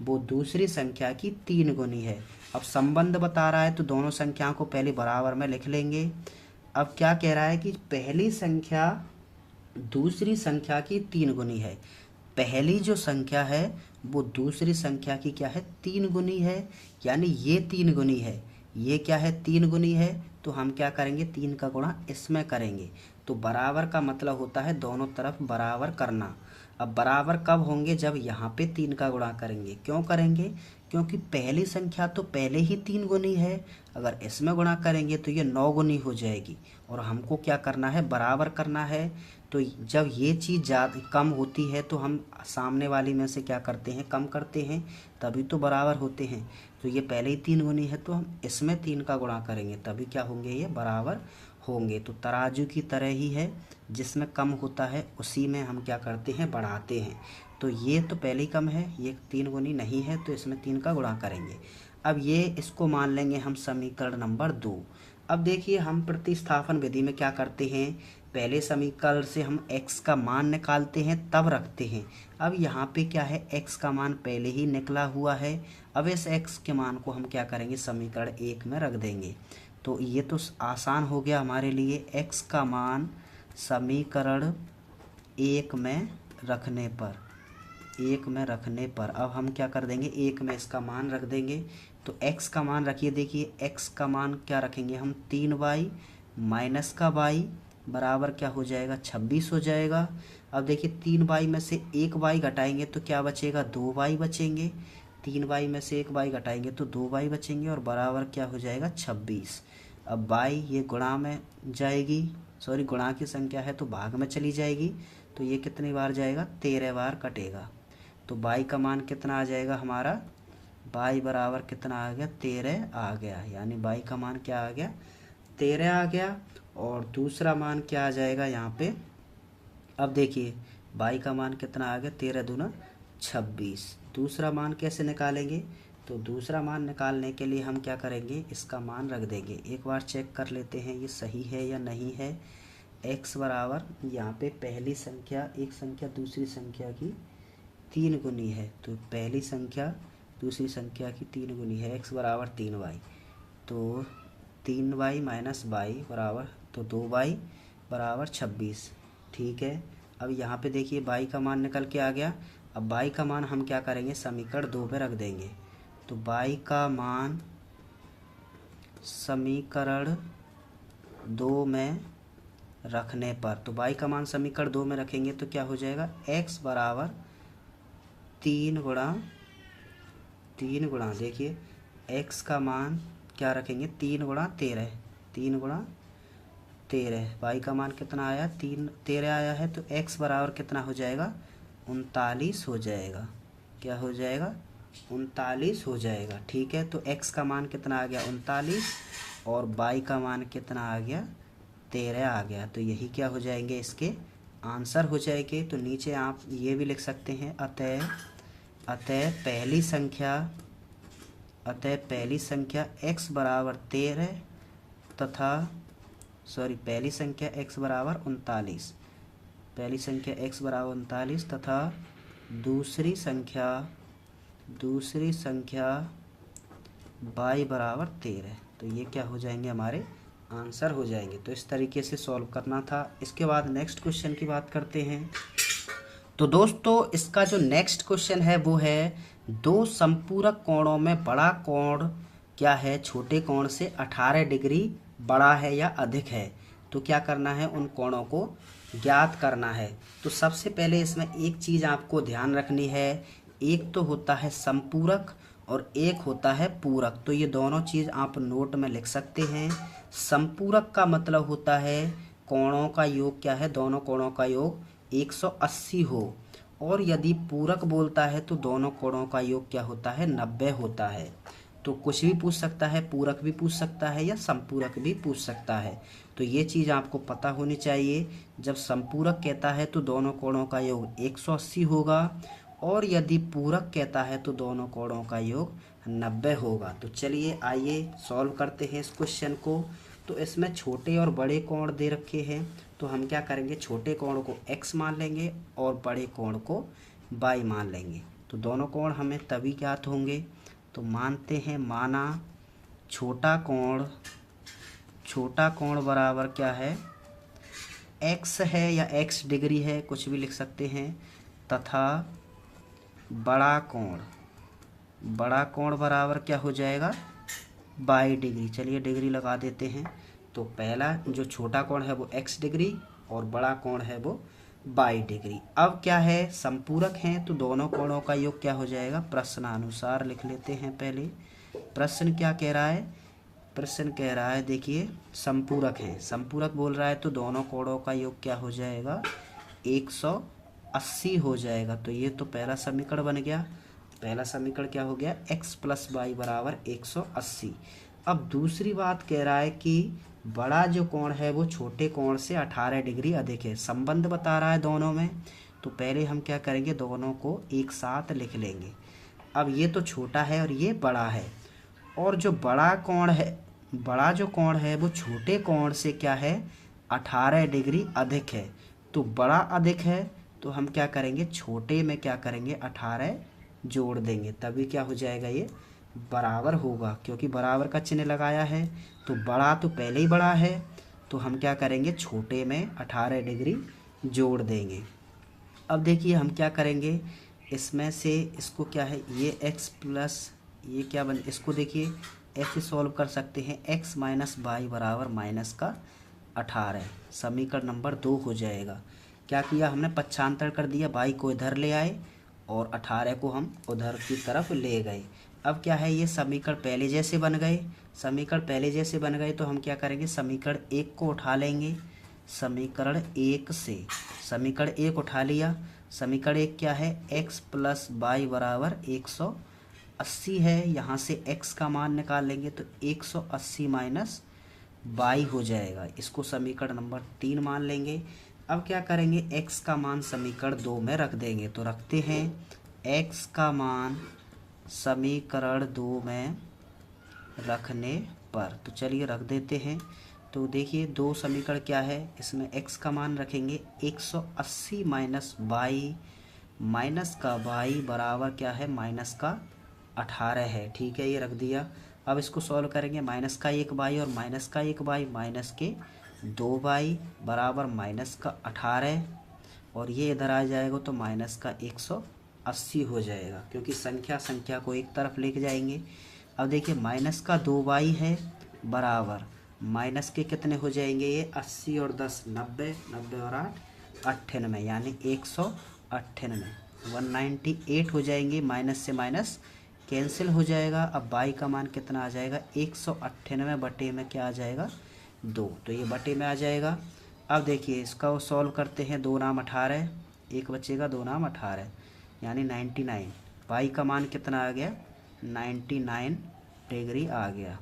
Speaker 1: वो दूसरी संख्या की 3 गुनी है। अब संबंध बता रहा है तो दोनों संख्याओं को पहले बराबर में लिख लेंगे। अब क्या कह रहा है कि पहली संख्या दूसरी संख्या की 3 गुनी है, पहली जो संख्या है वो दूसरी संख्या की क्या है, 3 गुनी है, यानी ये 3 गुनी है, ये क्या है, 3 गुनी है। तो हम क्या करेंगे, 3 का गुणा इसमें करेंगे। तो बराबर का मतलब होता है दोनों तरफ बराबर करना। अब बराबर कब होंगे, जब यहाँ पे 3 का गुणा करेंगे। क्यों करेंगे, क्योंकि पहली संख्या तो पहले ही 3 गुनी है, अगर इसमें गुणा करेंगे तो ये 9 गुनी हो जाएगी, और हमको क्या करना है, बराबर करना है। तो जब ये चीज़ ज़्यादा कम होती है तो हम सामने वाली में से क्या करते हैं, कम करते हैं, तभी तो बराबर होते हैं। तो ये पहले ही 3 गुनी है तो हम इसमें 3 का गुणा करेंगे, तभी क्या होंगे, ये बराबर होंगे। तो तराजू की तरह ही है, जिसमें कम होता है उसी में हम क्या करते हैं, बढ़ाते हैं। तो ये तो पहले ही कम है, ये 3 गुनी नहीं है, तो इसमें 3 का गुणा करेंगे। अब ये इसको मान लेंगे हम समीकरण नंबर 2। अब देखिए हम प्रतिस्थापन विधि में क्या करते हैं, पहले समीकरण से हम x का मान निकालते हैं तब रखते हैं। अब यहाँ पे क्या है, x का मान पहले ही निकला हुआ है। अब इस x के मान को हम क्या करेंगे, समीकरण 1 में रख देंगे। तो ये तो आसान हो गया हमारे लिए। x का मान समीकरण 1 में रखने पर अब हम क्या कर देंगे, 1 में इसका मान रख देंगे। तो x का मान रखिए, देखिए x का मान क्या रखेंगे हम, 3y माइनस का y बराबर क्या हो जाएगा, 26 हो जाएगा। अब देखिए 3y में से 1y घटाएंगे तो क्या बचेगा, 2y बचेंगे। 3y में से 1y घटाएंगे तो 2y बचेंगे और बराबर क्या हो जाएगा, 26। अब y ये गुणा में जाएगी, सॉरी गुणा की संख्या है तो भाग में चली जाएगी। तो ये कितनी बार जाएगा, 13 बार कटेगा। तो y का मान कितना आ जाएगा हमारा, y बराबर कितना आ गया, 13 आ गया। यानी y का मान क्या आ गया, 13 आ गया। और दूसरा मान क्या आ जाएगा यहाँ पे, अब देखिए y का मान कितना आ गया, 13 दूना 26। दूसरा मान कैसे निकालेंगे, तो दूसरा मान निकालने के लिए हम क्या करेंगे, इसका मान रख देंगे। एक बार चेक कर लेते हैं ये सही है या नहीं है। x बराबर यहाँ पे पहली संख्या, एक संख्या दूसरी संख्या की 3 गुनी है, तो पहली संख्या दूसरी संख्या की 3 गुनी है। x बराबर 3y, तो 3y माइनस y बराबर, तो 2y बराबर 26। ठीक है। अब यहाँ पे देखिए y का मान निकल के आ गया। अब y का मान हम क्या करेंगे, समीकरण 2 में रख देंगे। तो y का मान समीकरण 2 में रखने पर, तो y का मान समीकरण 2 में रखेंगे तो क्या हो जाएगा, x बराबर 3 गुणा देखिए x का मान क्या रखेंगे, 3 गुणा 13, 3 गुणा 13। y का मान कितना आया, 13 आया है। तो x बराबर कितना हो जाएगा, 39 हो जाएगा। क्या हो जाएगा, 39 हो जाएगा। ठीक है। तो x का मान कितना आ गया, 39, और y का मान कितना आ गया, 13 आ गया। तो यही क्या हो जाएंगे, इसके आंसर हो जाएंगे। तो नीचे आप ये भी लिख सकते हैं, अतः पहली संख्या x बराबर 13 तथा पहली संख्या x बराबर 39, पहली संख्या x बराबर 39 तथा दूसरी संख्या y बराबर 13। तो ये क्या हो जाएंगे, हमारे आंसर हो जाएंगे। तो इस तरीके से सॉल्व करना था। इसके बाद नेक्स्ट क्वेश्चन की बात करते हैं। तो दोस्तों इसका जो नेक्स्ट क्वेश्चन है वो है, दो समपूरक कोणों में बड़ा कोण क्या है, छोटे कोण से 18 डिग्री बड़ा है या अधिक है। तो क्या करना है, उन कोणों को ज्ञात करना है। तो सबसे पहले इसमें एक चीज़ आपको ध्यान रखनी है, एक तो होता है संपूरक और एक होता है पूरक। तो ये दोनों चीज़ आप नोट में लिख सकते हैं। संपूरक का मतलब होता है कोणों का योग क्या है, दोनों कोणों का योग 180 हो, और यदि पूरक बोलता है तो दोनों कोणों का योग क्या होता है, 90 होता है। तो कुछ भी पूछ सकता है, पूरक भी पूछ सकता है या संपूरक भी पूछ सकता है। तो ये चीज़ आपको पता होनी चाहिए। जब संपूरक कहता है तो दोनों कोणों का योग 180 होगा, और यदि पूरक कहता है तो दोनों कोणों का योग 90 होगा। तो चलिए आइए सॉल्व करते हैं इस क्वेश्चन को। तो इसमें छोटे और बड़े कोण दे रखे हैं, तो हम क्या करेंगे, छोटे कोण को x मान लेंगे और बड़े कोण को y मान लेंगे। तो दोनों कोण हमें तभी ज्ञात होंगे। तो मानते हैं, माना छोटा कोण बराबर क्या है, x है या x डिग्री है, कुछ भी लिख सकते हैं, तथा बड़ा कोण बराबर क्या हो जाएगा, y डिग्री। चलिए डिग्री लगा देते हैं। तो पहला जो छोटा कोण है वो x डिग्री और बड़ा कोण है वो y डिग्री। अब क्या है, संपूरक हैं तो दोनों कोणों का योग क्या हो जाएगा, प्रश्नानुसार लिख लेते हैं। पहले प्रश्न क्या कह रहा है, प्रश्न कह रहा है देखिए संपूरक है, संपूरक बोल रहा है तो दोनों कोणों का योग क्या हो जाएगा, 180 हो जाएगा। तो ये तो पहला समीकरण बन गया। पहला समीकरण क्या हो गया, x प्लस वाई बराबर 180। अब दूसरी बात कह रहा है कि बड़ा जो कोण है वो छोटे कोण से 18 डिग्री अधिक है। संबंध बता रहा है दोनों में, तो पहले हम क्या करेंगे, दोनों को एक साथ लिख लेंगे। अब ये तो छोटा है और ये बड़ा है, और जो बड़ा कोण है, बड़ा जो कोण है वो छोटे कोण से क्या है, 18 डिग्री अधिक है। तो बड़ा अधिक है तो हम क्या करेंगे, छोटे में क्या करेंगे, 18 जोड़ देंगे, तभी क्या हो जाएगा, ये बराबर होगा, क्योंकि बराबर का चिन्ह लगाया है। तो बड़ा तो पहले ही बड़ा है, तो हम क्या करेंगे, छोटे में 18 डिग्री जोड़ देंगे। अब देखिए हम क्या करेंगे, इसमें से इसको क्या है, ये x प्लस ये क्या बन, इसको देखिए ऐसे सॉल्व कर सकते हैं, x माइनस वाई बराबर माइनस का 18, समीकरण नंबर 2 हो जाएगा। क्या किया हमने, पक्षांतर कर दिया, y को इधर ले आए और 18 को हम उधर की तरफ ले गए। अब क्या है, ये समीकरण पहले जैसे बन गए, समीकरण पहले जैसे बन गए, तो हम क्या करेंगे, समीकरण 1 को उठा लेंगे। समीकरण 1 से समीकरण 1 उठा लिया, समीकरण 1 क्या है, x प्लस वाई बराबर 180 है। यहाँ से x का मान निकाल लेंगे तो 180 माइनस वाई हो जाएगा, इसको समीकरण नंबर 3 मान लेंगे। अब क्या करेंगे, x का मान समीकरण 2 में रख देंगे, तो रखते हैं x का मान समीकरण 2 में रखने पर, तो चलिए रख देते हैं। तो देखिए दो समीकरण क्या है, इसमें x का मान रखेंगे 180 माइनस वाई, माइनस का वाई बराबर क्या है, माइनस का 18 है। ठीक है, ये रख दिया। अब इसको सॉल्व करेंगे, माइनस का 1 वाई और माइनस का 1 वाई, माइनस के 2 वाई बराबर माइनस का 18, और ये इधर आ जाएगा तो माइनस का 180 हो जाएगा, क्योंकि संख्या को एक तरफ लेके जाएंगे। अब देखिए माइनस का 2 वाई है बराबर माइनस के कितने हो जाएंगे, ये 80 और 10 90, 90 और 8 98, यानी 198, 198 हो जाएंगे। माइनस से माइनस कैंसिल हो जाएगा। अब बाई का मान कितना आ जाएगा, 198 बटे में क्या आ जाएगा, 2, तो ये बटे में आ जाएगा। अब देखिए इसका वो सॉल्व करते हैं, 2 नाम 18, एक बचेगा, 2 नाम 18, यानी 99। बाई का मान कितना आ गया, 99 डिग्री आ गया।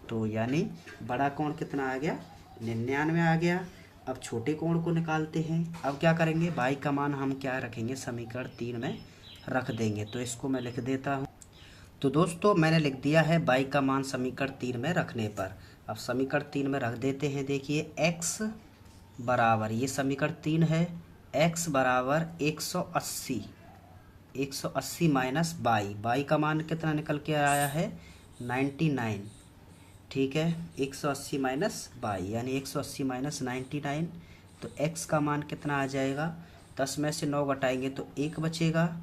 Speaker 1: तो यानी बड़ा कोण कितना आ गया, 99 आ गया। अब छोटे कोण को निकालते हैं। अब क्या करेंगे, बाई का मान हम क्या रखेंगे, समीकरण 3 में रख देंगे, तो इसको मैं लिख देता हूँ। तो दोस्तों मैंने लिख दिया है बाई का मान समीकरण 3 में रखने पर। अब समीकरण 3 में रख देते हैं। देखिए x बराबर, ये समीकरण 3 है, x बराबर 180, 180 माइनस बाई, बाई का मान कितना निकल के आया है, 99। ठीक है, 180 माइनस बाई यानी 180 माइनस 99, तो x का मान कितना आ जाएगा, 10 में से 9 घटाएंगे तो 1 बचेगा,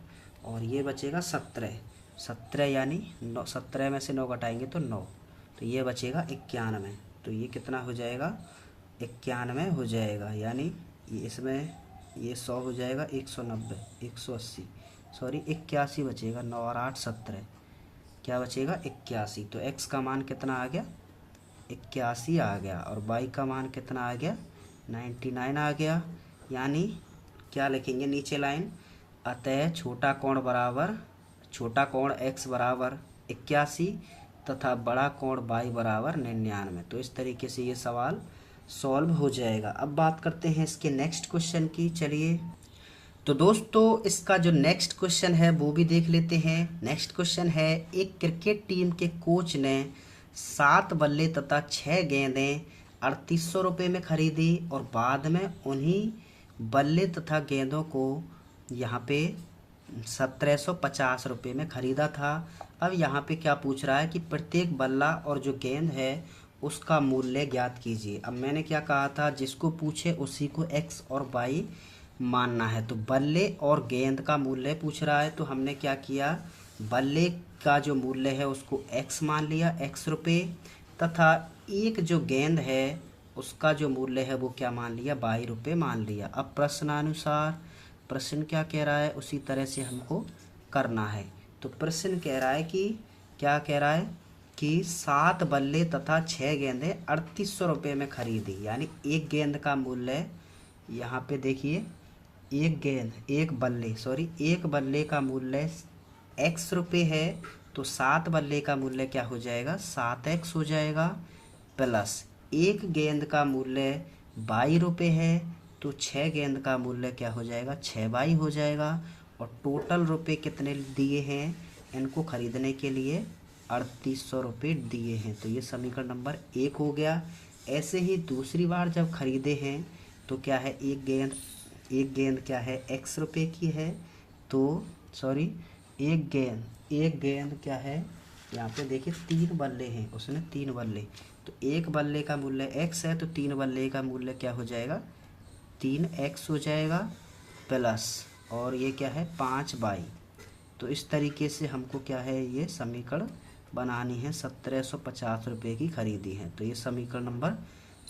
Speaker 1: और ये बचेगा 17, 17 यानी 17 में से 9 घटाएंगे तो 9, तो ये बचेगा 91। तो ये कितना हो जाएगा, 91 हो जाएगा, यानी इसमें ये 100 हो जाएगा, 190, 180 सॉरी 81 बचेगा, 9 और 8 17, क्या बचेगा 81। तो x का मान कितना आ गया, 81 आ गया, और y का मान कितना आ गया, 99 आ गया। यानी क्या लिखेंगे नीचे लाइन, अतः छोटा कोण x बराबर 81 तथा बड़ा कोण y बराबर 99। तो इस तरीके से ये सवाल सॉल्व हो जाएगा। अब बात करते हैं इसके नेक्स्ट क्वेश्चन की। चलिए तो दोस्तों इसका जो नेक्स्ट क्वेश्चन है वो भी देख लेते हैं। नेक्स्ट क्वेश्चन है, एक क्रिकेट टीम के कोच ने 7 बल्ले तथा 6 गेंदें 3800 रुपये में खरीदी और बाद में उन्हीं बल्ले तथा गेंदों को यहाँ पे 1750 रुपये में ख़रीदा था। अब यहाँ पे क्या पूछ रहा है कि प्रत्येक बल्ला और जो गेंद है उसका मूल्य ज्ञात कीजिए। अब मैंने क्या कहा था, जिसको पूछे उसी को x और y मानना है। तो बल्ले और गेंद का मूल्य पूछ रहा है, तो हमने क्या किया, बल्ले का जो मूल्य है उसको x मान लिया, x रुपये, तथा एक जो गेंद है उसका जो मूल्य है वो क्या मान लिया, 22 रुपये मान लिया। अब प्रश्नानुसार प्रश्न क्या कह रहा है उसी तरह से हमको करना है। तो प्रश्न कह रहा है कि क्या कह रहा है कि 7 बल्ले तथा 6 गेंदें 3800 रुपये में खरीदी, यानी एक गेंद का मूल्य यहाँ पे देखिए, एक बल्ले का मूल्य x रुपये है तो 7 बल्ले का मूल्य क्या हो जाएगा, 7x हो जाएगा, प्लस एक गेंद का मूल्य 22 रुपये है, तो 6 गेंद का मूल्य क्या हो जाएगा, 6 हो जाएगा। और टोटल रुपए कितने दिए हैं इनको खरीदने के लिए, 3800 रुपये दिए हैं। तो ये समीकरण नंबर 1 हो गया। ऐसे ही दूसरी बार जब खरीदे हैं तो क्या है, एक गेंद क्या है, x रुपये की है, तो सॉरी एक गेंद क्या है, यहाँ पे देखिए 3 बल्ले हैं, उसने 3 बल्ले, तो एक बल्ले का मूल्य x है, तो 3 बल्ले का मूल्य क्या हो जाएगा, 3x हो जाएगा, प्लस और ये क्या है 5 तो इस तरीके से हमको क्या है, ये समीकरण बनानी है। 1750 रुपये की खरीदी है, तो ये समीकरण नंबर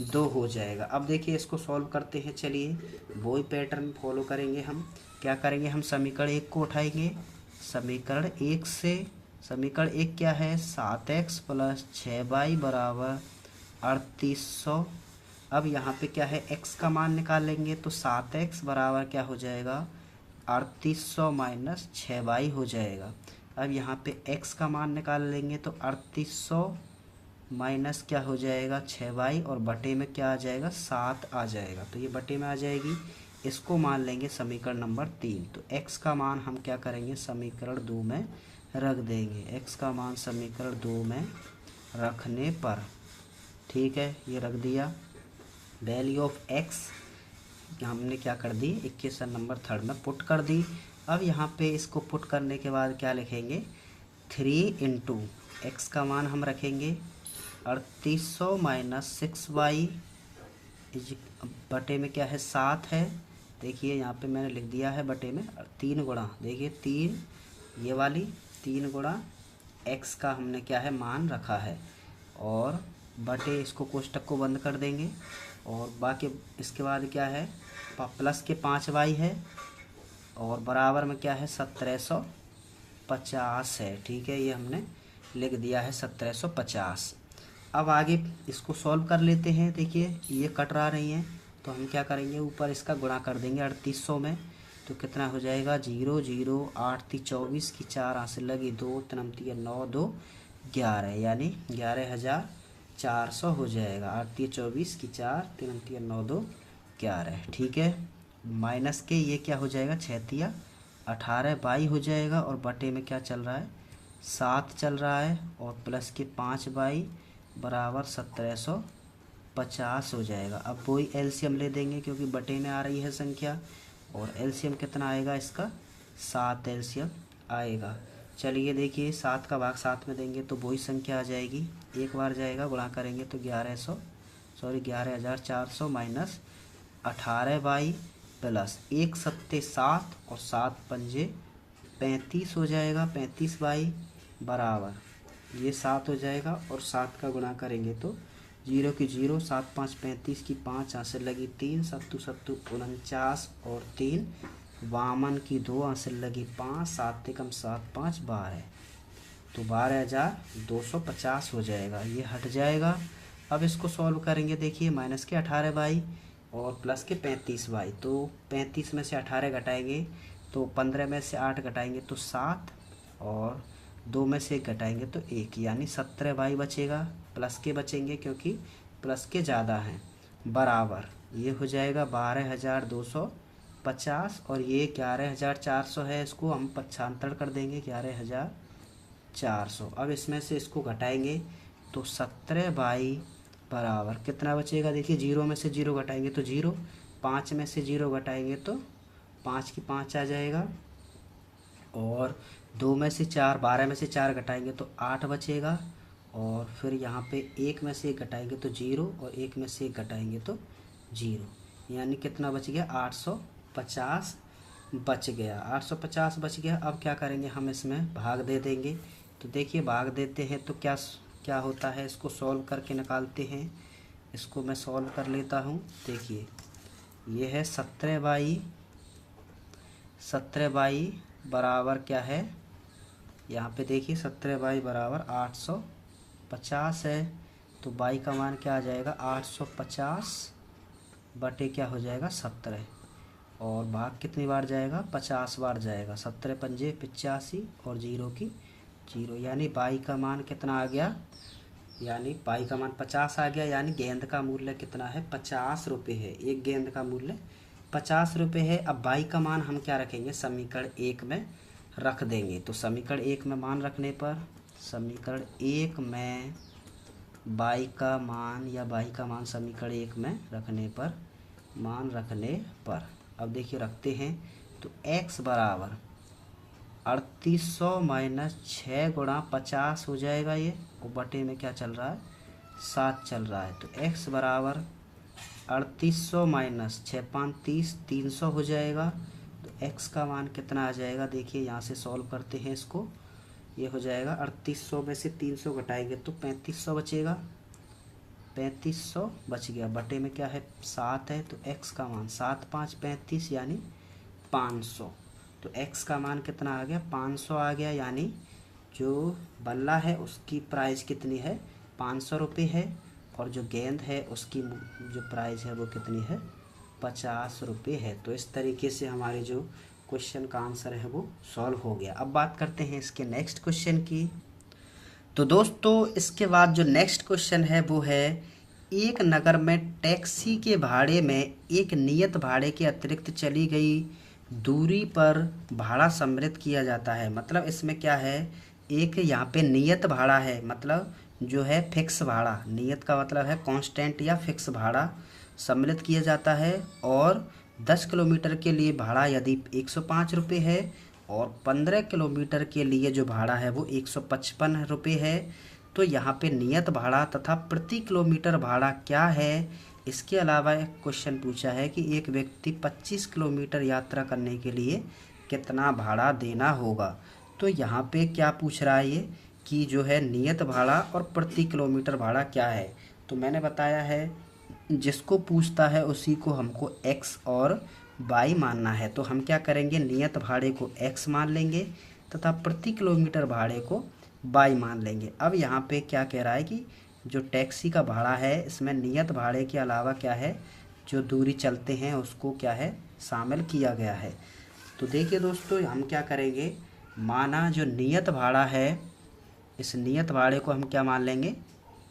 Speaker 1: 2 हो जाएगा। अब देखिए इसको सॉल्व करते हैं। चलिए वही पैटर्न फॉलो करेंगे। हम क्या करेंगे, हम समीकरण 1 को उठाएंगे। समीकरण 1 से समीकरण 1 क्या है, 7x प्लस 6y बराबर 3800। अब यहाँ पे क्या है, x का मान निकालेंगे तो 7x बराबर क्या हो जाएगा, 3800 माइनस 6y हो जाएगा। अब यहाँ पे x का मान निकाल लेंगे तो 3800 माइनस क्या हो जाएगा, 6y, और बटे में क्या आ जाएगा, 7 आ जाएगा, तो ये बटे में आ जाएगी। इसको मान लेंगे समीकरण नंबर 3। तो x का मान हम क्या करेंगे, समीकरण 2 में रख देंगे। x का मान समीकरण 2 में रखने पर, ठीक है, ये रख दिया। वैल्यू ऑफ x हमने क्या कर दी, इक्वेशन नंबर 3 में पुट कर दी। अब यहाँ पे इसको पुट करने के बाद क्या लिखेंगे, 3 इंटू एक्स का मान हम रखेंगे 3800 माइनस 6y बटे में क्या है, 7 है। देखिए यहाँ पे मैंने लिख दिया है बटे में 3 गुणा, देखिए 3 ये वाली 3 गुणा x का हमने क्या है मान रखा है, और बटे इसको कोष्टक को बंद कर देंगे। और बाकी इसके बाद क्या है, प्लस के 5y है, और बराबर में क्या है 1750 है। ठीक है, ये हमने लिख दिया है 1750। अब आगे इसको सॉल्व कर लेते हैं। देखिए ये कट रही हैं, तो हम क्या करेंगे, ऊपर इसका गुणा कर देंगे 3800 में, तो कितना हो जाएगा, 0 0 8 3 24 की 4 हासिल लगी 2 3 3 9 2 11, यानी 11400 हो जाएगा। 8 3 24 की 4 3 3 9 2 11। ठीक है, माइनस के ये क्या हो जाएगा, 6 18 22 हो जाएगा, और बटे में क्या चल रहा है, 7 चल रहा है, और प्लस के 5y बराबर 1750 हो जाएगा। अब वही एलसीएम ले देंगे क्योंकि बटे में आ रही है संख्या, और एलसीएम कितना आएगा इसका, 7 एलसीएम आएगा। चलिए देखिए 7 का भाग 7 में देंगे तो वही संख्या आ जाएगी, एक बार जाएगा, गुणा करेंगे तो 11400 माइनस 18y प्लस 1 7 7 और 7 पंजे 35 हो जाएगा, 35y बराबर ये 7 हो जाएगा, और 7 का गुणा करेंगे तो 0 की 0 7 5 35 की 5 हासिल लगी 3 7 7 49 और 3 वामन की 2 हासिल लगी 5 7 कम 7 5 12, तो 12250 हो जाएगा, ये हट जाएगा। अब इसको सॉल्व करेंगे। देखिए माइनस के 18y और प्लस के 35y, तो 35 में से 18 घटाएंगे तो 15 में से 8 घटाएंगे तो 7, और 2 में से 1 घटाएंगे तो 1, यानी 17y बचेगा, प्लस के बचेंगे क्योंकि प्लस के ज़्यादा हैं, बराबर ये हो जाएगा 12250, और ये 11400 है, इसको हम 95 कर देंगे 11400। अब इसमें से इसको घटाएंगे तो 17y बराबर कितना बचेगा, देखिए 0 में से 0 घटाएंगे तो 0, 5 में से 0 घटाएंगे तो 5 की 5 आ जाएगा, और 2 में से 4 12 में से 4 घटाएंगे तो 8 बचेगा, और फिर यहाँ पे 1 में से 1 घटाएंगे तो 0, और 1 में से 1 घटाएंगे तो 0, यानी कितना बच गया, 850 बच गया, 850 बच गया। अब क्या करेंगे, हम इसमें भाग दे देंगे। तो देखिए भाग देते हैं तो क्या क्या होता है, इसको सॉल्व करके निकालते हैं। इसको मैं सॉल्व कर लेता हूँ। देखिए ये है 17y बराबर क्या है, यहाँ पे देखिए 17y बराबर 850 है, तो y का मान क्या आ जाएगा, 850 बटे क्या हो जाएगा 17, और भाग कितनी बार जाएगा, 50 बार जाएगा, 17 पंजे 85 और 0 की जीरो, यानी बाई का मान कितना आ गया, यानी बाई का मान 50 आ गया। यानी गेंद का मूल्य कितना है, 50 रुपये है। एक गेंद का मूल्य 50 रुपये है। अब बाई का मान हम क्या रखेंगे, समीकरण 1 में रख देंगे। तो समीकरण 1 में मान रखने पर, समीकरण 1 में बाई का मान या बाई का मान समीकरण 1 में रखने पर, मान रखने पर अब देखिए रखते हैं तो x बराबर 3800 माइनस 6 गुणा 50 हो जाएगा ये, और बटे में क्या चल रहा है, 7 चल रहा है। तो x बराबर 3800 माइनस 6 5 30, 300 हो जाएगा। तो x का मान कितना आ जाएगा, देखिए यहाँ से सॉल्व करते हैं इसको। ये हो जाएगा 3800 में से 300 घटाएंगे तो 3500 बचेगा, 3500 बच गया। बटे में क्या है, 7 है। तो x का मान 7 5 35 यानी 500। तो x का मान कितना आ गया, 500 आ गया। यानी जो बल्ला है उसकी प्राइस कितनी है, 500 रुपये है, और जो गेंद है उसकी जो प्राइस है वो कितनी है, 50 रुपये है। तो इस तरीके से हमारे जो क्वेश्चन का आंसर है वो सॉल्व हो गया। अब बात करते हैं इसके नेक्स्ट क्वेश्चन की। तो दोस्तों इसके बाद जो नेक्स्ट क्वेश्चन है वो है, एक नगर में टैक्सी के भाड़े में एक नियत भाड़े के अतिरिक्त चली गई दूरी पर भाड़ा सम्मिलित किया जाता है। मतलब इसमें क्या है, एक यहाँ पे नियत भाड़ा है, मतलब जो है फिक्स भाड़ा, नियत का मतलब है कांस्टेंट या फिक्स भाड़ा सम्मिलित किया जाता है। और 10 किलोमीटर के लिए भाड़ा यदि 105 रुपये है, और 15 किलोमीटर के लिए जो भाड़ा है वो 155 रुपये है। तो यहाँ पे नियत भाड़ा तथा प्रति किलोमीटर भाड़ा क्या है। इसके अलावा एक क्वेश्चन पूछा है कि एक व्यक्ति 25 किलोमीटर यात्रा करने के लिए कितना भाड़ा देना होगा। तो यहाँ पे क्या पूछ रहा है ये, कि जो है नियत भाड़ा और प्रति किलोमीटर भाड़ा क्या है। तो मैंने बताया है जिसको पूछता है उसी को हमको x और y मानना है। तो हम क्या करेंगे, नियत भाड़े को x मान लेंगे तथा प्रति किलोमीटर भाड़े को y मान लेंगे। अब यहाँ पे क्या कह रहा है कि जो टैक्सी का भाड़ा है इसमें नियत भाड़े के अलावा क्या है, जो दूरी चलते हैं उसको क्या है, शामिल किया गया है। तो देखिए दोस्तों हम क्या करेंगे, माना जो नियत भाड़ा है, इस नियत भाड़े को हम क्या मान लेंगे,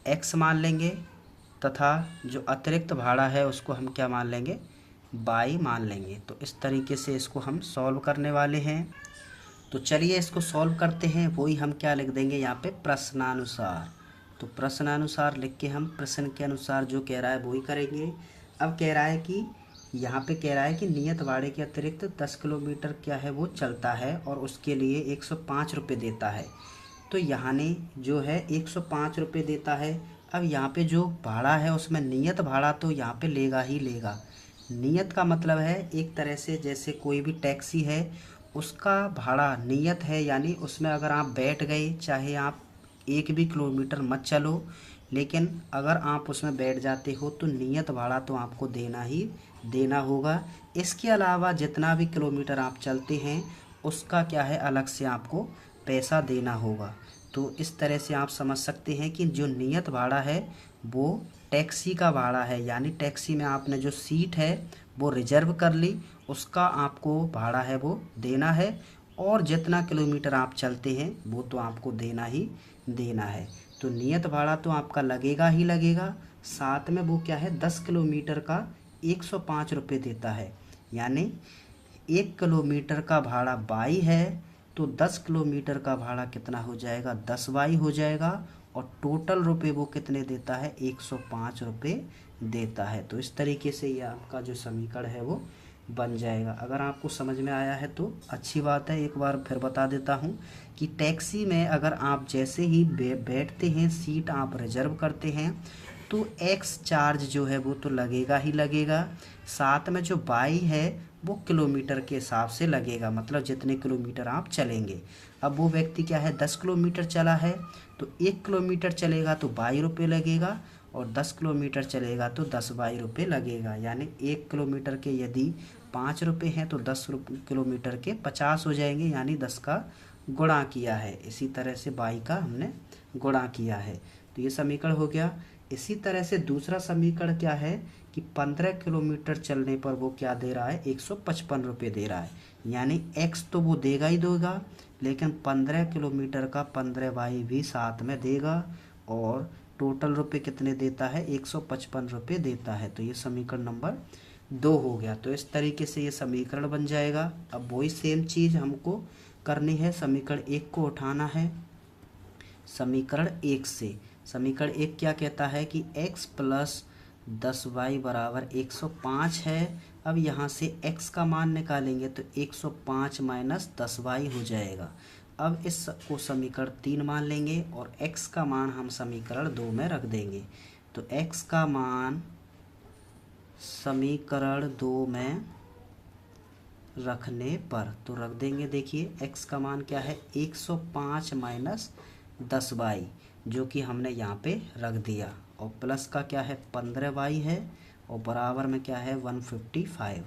Speaker 1: x मान लेंगे, तथा जो अतिरिक्त भाड़ा है उसको हम क्या मान लेंगे, y मान लेंगे। तो इस तरीके से इसको हम सॉल्व करने वाले हैं। तो चलिए इसको सॉल्व करते हैं। वही हम क्या लिख देंगे यहाँ पे, प्रश्नानुसार। तो प्रश्नानुसार लिख के हम प्रश्न के अनुसार जो कह रहा है वही करेंगे। अब कह रहा है कि यहाँ पे कह रहा है कि नियत भाड़े के अतिरिक्त 10 किलोमीटर क्या है वो चलता है और उसके लिए 105 रुपये देता है। तो यहाँ ने जो है 105 रुपये देता है। अब यहाँ पे जो भाड़ा है उसमें नियत भाड़ा तो यहाँ पे लेगा ही लेगा। नियत का मतलब है एक तरह से जैसे कोई भी टैक्सी है उसका भाड़ा नियत है, यानी उसमें अगर आप बैठ गए, चाहे आप 1 भी किलोमीटर मत चलो, लेकिन अगर आप उसमें बैठ जाते हो तो नियत भाड़ा तो आपको देना ही देना होगा। इसके अलावा जितना भी किलोमीटर आप चलते हैं उसका क्या है, अलग से आपको पैसा देना होगा। तो इस तरह से आप समझ सकते हैं कि जो नियत भाड़ा है वो टैक्सी का भाड़ा है, यानी टैक्सी में आपने जो सीट है वो रिजर्व कर ली, उसका आपको भाड़ा है वो देना है, और जितना किलोमीटर आप चलते हैं वो तो आपको देना ही देना है। तो नियत भाड़ा तो आपका लगेगा ही लगेगा, साथ में वो क्या है, 10 किलोमीटर का 105 रुपये देता है। यानी 1 किलोमीटर का भाड़ा 22 है, तो 10 किलोमीटर का भाड़ा कितना हो जाएगा, 10 वाई हो जाएगा, और टोटल रुपए वो कितने देता है, 105 रुपये देता है। तो इस तरीके से ये आपका जो समीकरण है वो बन जाएगा। अगर आपको समझ में आया है तो अच्छी बात है। एक बार फिर बता देता हूँ कि टैक्सी में अगर आप जैसे ही बैठते हैं, सीट आप रिजर्व करते हैं, तो एक्स चार्ज जो है वो तो लगेगा ही लगेगा, साथ में जो बाई है वो किलोमीटर के हिसाब से लगेगा, मतलब जितने किलोमीटर आप चलेंगे। अब वो व्यक्ति क्या है, 10 किलोमीटर चला है तो 1 किलोमीटर चलेगा तो 22 रुपये लगेगा, और 10 किलोमीटर चलेगा तो 10 रुपये लगेगा। यानी 1 किलोमीटर के यदि 5 रुपये हैं तो 10 किलोमीटर के 50 हो जाएंगे, यानी 10 का गुणा किया है। इसी तरह से 22 का हमने गुणा किया है। तो ये समीकरण हो गया। इसी तरह से दूसरा समीकरण क्या है कि 15 किलोमीटर चलने पर वो क्या दे रहा है, 155 रुपये दे रहा है। यानी एक्स तो वो देगा ही देगा, लेकिन 15 किलोमीटर का 15 भी साथ में देगा और टोटल रुपये कितने देता है, 155 रुपये देता है। तो ये समीकरण नंबर 2 हो गया। तो इस तरीके से ये समीकरण बन जाएगा। अब वही सेम चीज़ हमको करनी है, समीकरण 1 को उठाना है समीकरण 1 से। समीकरण 1 क्या कहता है कि x प्लस 10y बराबर 105 है। अब यहाँ से x का मान निकालेंगे तो 105 माइनस 10y हो जाएगा। अब इस को समीकरण 3 मान लेंगे और x का मान हम समीकरण 2 में रख देंगे। तो x का मान समीकरण 2 में रखने पर तो रख देंगे। देखिए x का मान क्या है, 105 माइनस 10y, जो कि हमने यहाँ पे रख दिया, और प्लस का क्या है 15y है, और बराबर में क्या है 155।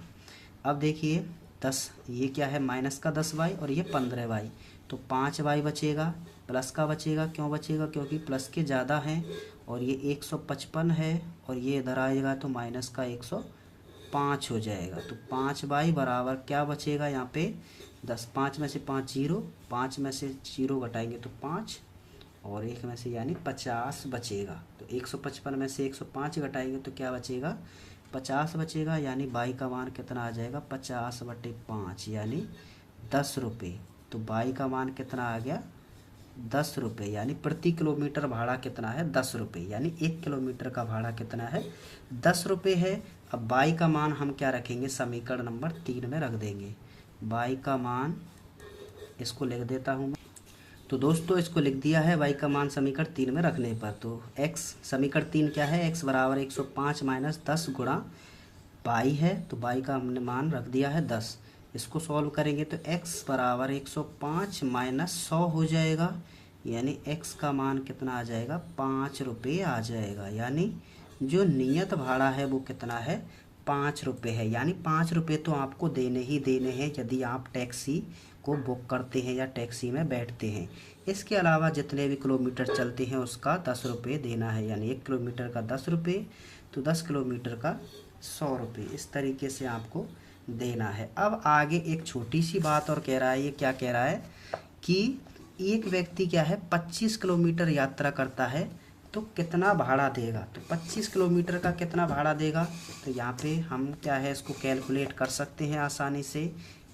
Speaker 1: अब देखिए 10, ये क्या है माइनस का 10y और ये 15y, तो 5y बचेगा, प्लस का बचेगा। क्यों बचेगा, क्योंकि प्लस के ज़्यादा हैं, और ये 155 है और ये इधर आएगा तो माइनस का 105 हो जाएगा। तो 5y बराबर क्या बचेगा यहाँ पे 10, 5 में से 5 0, 5 में से 0 घटाएंगे तो 5 और 1 में से यानी 50 बचेगा। तो 155 में से 105 घटाएंगे तो क्या बचेगा, 50 बचेगा। यानी बाई का मान कितना आ जाएगा, 50/5 यानी 10 रुपये। तो बाई का मान कितना आ गया, 10 रुपये। यानी प्रति किलोमीटर भाड़ा कितना है, 10 रुपये। यानी 1 किलोमीटर का भाड़ा कितना है, 10 रुपये है। अब बाई का मान हम क्या रखेंगे, समीकरण नंबर 3 में रख देंगे। बाई का मान इसको लिख देता हूँ। तो दोस्तों इसको लिख दिया है y का मान समीकरण 3 में रखने पर। तो x समीकरण 3 क्या है, x बराबर 105 माइनस 10 गुणा y है, तो y का हमने मान रख दिया है 10। इसको सॉल्व करेंगे तो x बराबर 105 माइनस 100 हो जाएगा। यानी x का मान कितना आ जाएगा, 5 रुपये आ जाएगा। यानी जो नियत भाड़ा है वो कितना है, 5 रुपये है। यानी 5 रुपये तो आपको देने ही देने हैं यदि आप टैक्सी को बुक करते हैं या टैक्सी में बैठते हैं। इसके अलावा जितने भी किलोमीटर चलते हैं उसका 10 रुपये देना है। यानी 1 किलोमीटर का 10 रुपये, तो 10 किलोमीटर का 100 रुपये, इस तरीके से आपको देना है। अब आगे एक छोटी सी बात और कह रहा है, ये क्या कह रहा है कि एक व्यक्ति क्या है 25 किलोमीटर यात्रा करता है तो कितना भाड़ा देगा। तो 25 किलोमीटर का कितना भाड़ा देगा, तो यहाँ पे हम क्या है इसको कैलकुलेट कर सकते हैं आसानी से।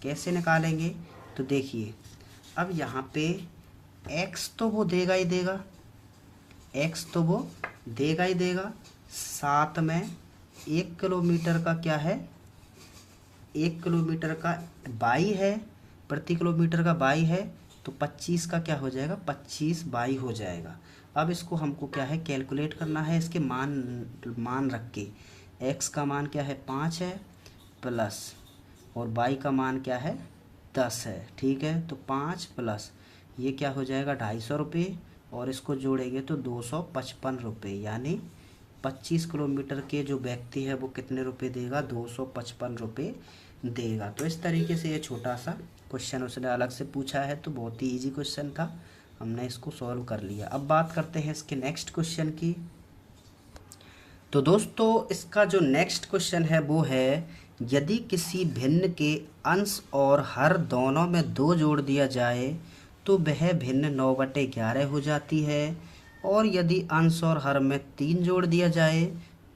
Speaker 1: कैसे निकालेंगे, तो देखिए अब यहाँ पे x तो वो देगा ही देगा, x तो वो देगा ही देगा, साथ में 1 किलोमीटर का क्या है, 1 किलोमीटर का बाई है, प्रति किलोमीटर का बाई है, तो 25 का क्या हो जाएगा, 25 बाई हो जाएगा। अब इसको हमको क्या है कैलकुलेट करना है, इसके मान रख के। x का मान क्या है 5 है प्लस, और बाई का मान क्या है 10 है, ठीक है। तो 5 प्लस ये क्या हो जाएगा 250 रुपये, और इसको जोड़ेंगे तो 255 रुपये। यानी 25 किलोमीटर के जो व्यक्ति है वो कितने रुपए देगा, 255 रुपये देगा। तो इस तरीके से ये छोटा सा क्वेश्चन उसने अलग से पूछा है, तो बहुत ही इजी क्वेश्चन था, हमने इसको सॉल्व कर लिया। अब बात करते हैं इसके नेक्स्ट क्वेश्चन की। तो दोस्तों इसका जो नेक्स्ट क्वेश्चन है वो है, यदि किसी भिन्न के अंश और हर दोनों में 2 जोड़ दिया जाए तो वह भिन्न 9/11 हो जाती है, और यदि अंश और हर में 3 जोड़ दिया जाए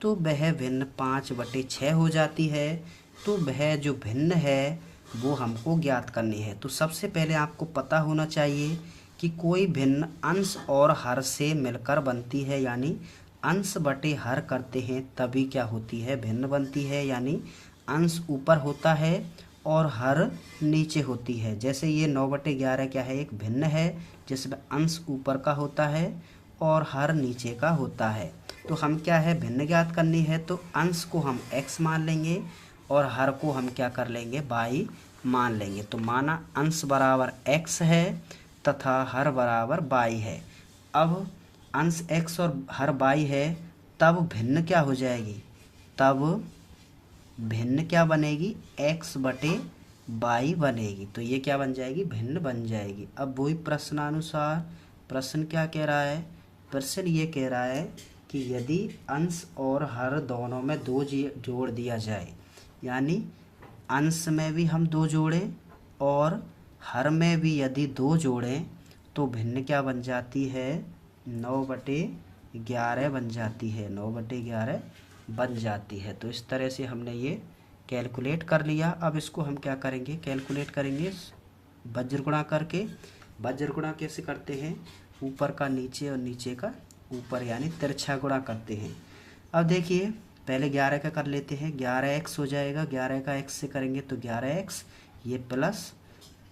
Speaker 1: तो वह भिन्न 5/6 हो जाती है। तो वह जो भिन्न है वो हमको ज्ञात करनी है। तो सबसे पहले आपको पता होना चाहिए कि कोई भिन्न अंश और हर से मिलकर बनती है, यानी अंश बटे हर करते हैं तभी क्या होती है, भिन्न बनती है। यानी अंश ऊपर होता है और हर नीचे होती है। जैसे ये 9/11 क्या है, एक भिन्न है जिसमें अंश ऊपर का होता है और हर नीचे का होता है। तो हम क्या है भिन्न ज्ञात करनी है, तो अंश को हम x मान लेंगे और हर को हम क्या कर लेंगे, y मान लेंगे। तो माना अंश बराबर x है तथा हर बराबर y है। अब अंश x और हर y है, तब भिन्न क्या हो जाएगी, तब भिन्न क्या बनेगी, x/y बनेगी। तो ये क्या बन जाएगी, भिन्न बन जाएगी। अब वही प्रश्नानुसार प्रश्न क्या कह रहा है, प्रश्न ये कह रहा है कि यदि अंश और हर दोनों में 2 जोड़ दिया जाए, यानी अंश में भी हम 2 जोड़ें और हर में भी यदि 2 जोड़ें तो भिन्न क्या बन जाती है, 9/11 बन जाती है, 9/11 बन जाती है। तो इस तरह से हमने ये कैलकुलेट कर लिया। अब इसको हम क्या करेंगे, कैलकुलेट करेंगे वज्र गुणा करके। वज्र गुणा कैसे करते हैं, ऊपर का नीचे और नीचे का ऊपर, यानी तिरछा गुणा करते हैं। अब देखिए पहले 11 का कर लेते हैं, 11x हो जाएगा, 11 का x से करेंगे तो 11x, ये प्लस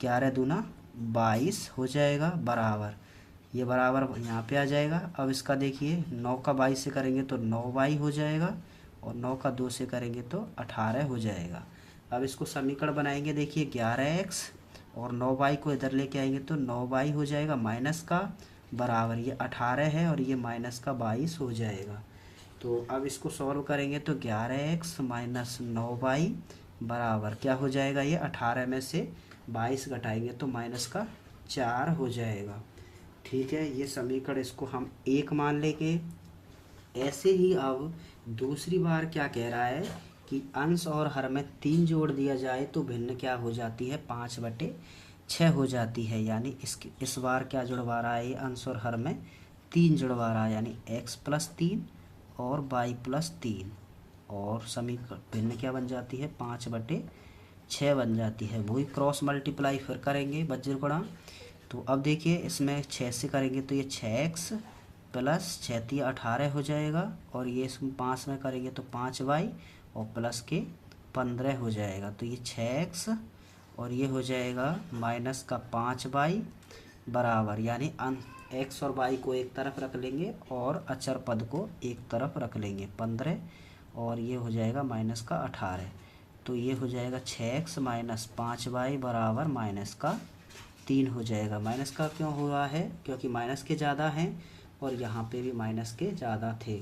Speaker 1: 11 दूना 22 हो जाएगा, बराबर, ये बराबर यहाँ पे आ जाएगा। अब इसका देखिए 9 का 22 से करेंगे तो 9y हो जाएगा और 9 का 2 से करेंगे तो 18 हो जाएगा। अब इसको समीकरण बनाएंगे, देखिए 11x और 9y को इधर लेके आएंगे तो 9y हो जाएगा माइनस का, बराबर ये 18 है और ये माइनस का 22 हो जाएगा। तो अब इसको सॉल्व करेंगे तो 11x माइनस 9y बराबर क्या हो जाएगा, ये 18 में से 22 घटाएंगे तो माइनस का 4 हो जाएगा। ठीक है, ये समीकरण इसको हम 1 मान लेंगे। ऐसे ही अब दूसरी बार क्या कह रहा है कि अंश और हर में 3 जोड़ दिया जाए तो भिन्न क्या हो जाती है, 5/6 हो जाती है। यानी इस बार क्या जुड़वा रहा है, ये अंश और हर में 3 जुड़वा रहा है, यानी x + 3 और y + 3, और समीकरण भिन्न क्या बन जाती है, 5/6 बन जाती है। वही क्रॉस मल्टीप्लाई फिर करेंगे वज्र गुणा। तो अब देखिए इसमें 6 से करेंगे तो ये 6x प्लस 6 × 18 हो जाएगा, और ये इसमें 5 में करेंगे तो 5y और प्लस के 15 हो जाएगा। तो ये 6x और ये हो जाएगा माइनस का 5y बराबर, यानी x और y को एक तरफ रख लेंगे और अचर पद को एक तरफ रख लेंगे, 15 और ये हो जाएगा माइनस का 18। तो ये हो जाएगा 6x माइनस 5y बराबर माइनस का 3 हो जाएगा। माइनस का क्यों हुआ है, क्योंकि माइनस के ज़्यादा हैं और यहाँ पे भी माइनस के ज़्यादा थे।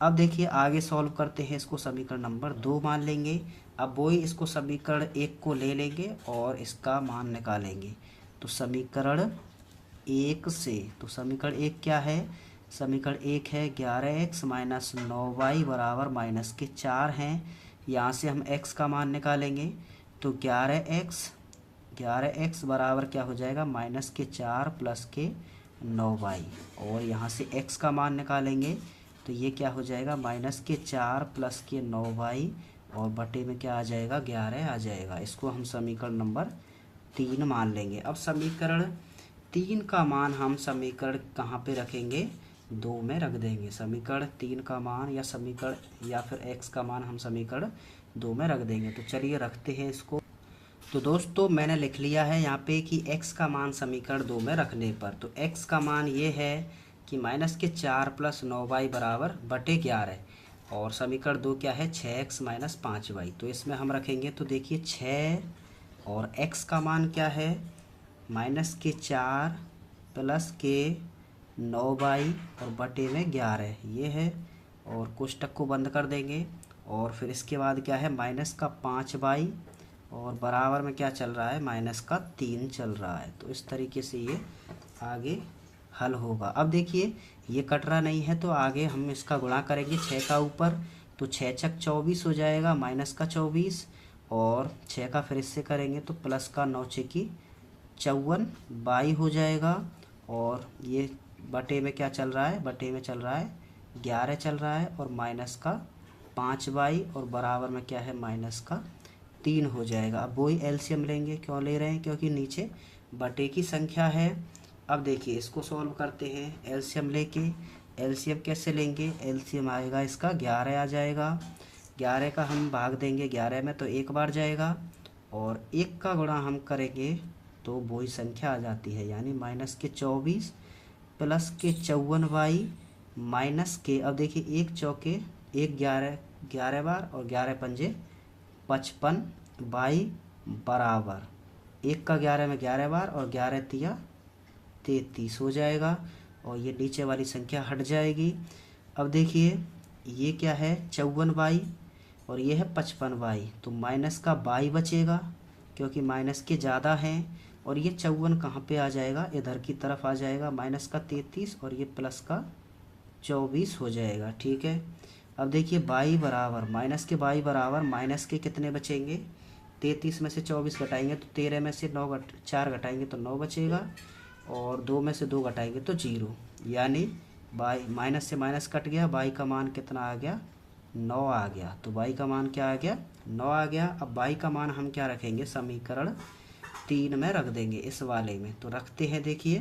Speaker 1: अब देखिए आगे सॉल्व करते हैं, इसको समीकरण नंबर 2 मान लेंगे। अब वही इसको समीकरण 1 को ले लेंगे और इसका मान निकालेंगे। तो समीकरण 1 से, तो समीकरण 1 क्या है, समीकरण 1 है 11x माइनस 9y बराबर माइनस के 4 हैं। यहाँ से हम x का मान निकालेंगे तो 11x बराबर क्या हो जाएगा, माइनस के 4 प्लस के 9y, और यहाँ से x का मान निकालेंगे तो ये क्या हो जाएगा, माइनस के 4 प्लस के 9y और बटे में क्या आ जाएगा, 11 आ जाएगा। इसको हम समीकरण नंबर 3 मान लेंगे। अब समीकरण 3 का मान हम समीकरण कहाँ पे रखेंगे, 2 में रख देंगे। समीकरण 3 का मान या समीकरण या फिर x का मान हम समीकरण 2 में रख देंगे। तो चलिए रखते हैं इसको। तो दोस्तों मैंने लिख लिया है यहाँ पे कि x का मान समीकरण 2 में रखने पर, तो x का मान ये है कि माइनस के 4 प्लस 9y बराबर बटे 11, और समीकरण 2 क्या है, 6x माइनस 5y। तो इसमें हम रखेंगे तो देखिए 6 और x का मान क्या है, माइनस के 4 प्लस के 9y और बटे में 11 ये है, और कोष्टक को बंद कर देंगे। और फिर इसके बाद क्या है, माइनस का 5y और बराबर में क्या चल रहा है, माइनस का 3 चल रहा है। तो इस तरीके से ये आगे हल होगा। अब देखिए ये कट रहा नहीं है तो आगे हम इसका गुणा करेंगे 6 का ऊपर, तो 6 × 24 हो जाएगा, माइनस का 24, और 6 का फिर इससे करेंगे तो प्लस का 9 × 6 = 54 22 हो जाएगा। और ये बटे में क्या चल रहा है, बटे में चल रहा है 11 चल रहा है, और माइनस का 5y और बराबर में क्या है, माइनस का 3 हो जाएगा। अब वही एलसीएम लेंगे, क्यों ले रहे हैं, क्योंकि नीचे बटे की संख्या है। अब देखिए इसको सॉल्व करते हैं एलसीएम लेके। एलसीएम कैसे लेंगे, एलसीएम आएगा इसका 11 आ जाएगा, 11 का हम भाग देंगे 11 में तो 1 बार जाएगा, और 1 का गुणा हम करेंगे तो वही संख्या आ जाती है, यानी माइनस के 24 प्लस के 54y माइनस के, अब देखिए 1 चौके 1 11 बार और 11 पंजे 55y बराबर 1 का 11 में 11 बार और 11 तिया 33 हो जाएगा, और ये नीचे वाली संख्या हट जाएगी। अब देखिए ये क्या है, 54y और ये है 55y, तो माइनस का y बचेगा क्योंकि माइनस के ज़्यादा हैं, और ये 54 कहाँ पे आ जाएगा, इधर की तरफ आ जाएगा, माइनस का 33 और ये प्लस का 24 हो जाएगा। ठीक है, अब देखिए बाई बराबर माइनस के बाई बराबर माइनस के कितने बचेंगे, 33 में से 24 घटाएंगे तो 13 में से 4 घटाएंगे तो 9 बचेगा, और 2 में से 2 घटाएंगे तो 0, यानी बाई माइनस से माइनस कट गया, बाई का मान कितना आ गया, 9 आ गया। तो बाई का मान क्या आ गया, 9 आ गया। अब बाई का मान हम क्या रखेंगे, समीकरण 3 में रख देंगे, इस वाले में। तो रखते हैं, देखिए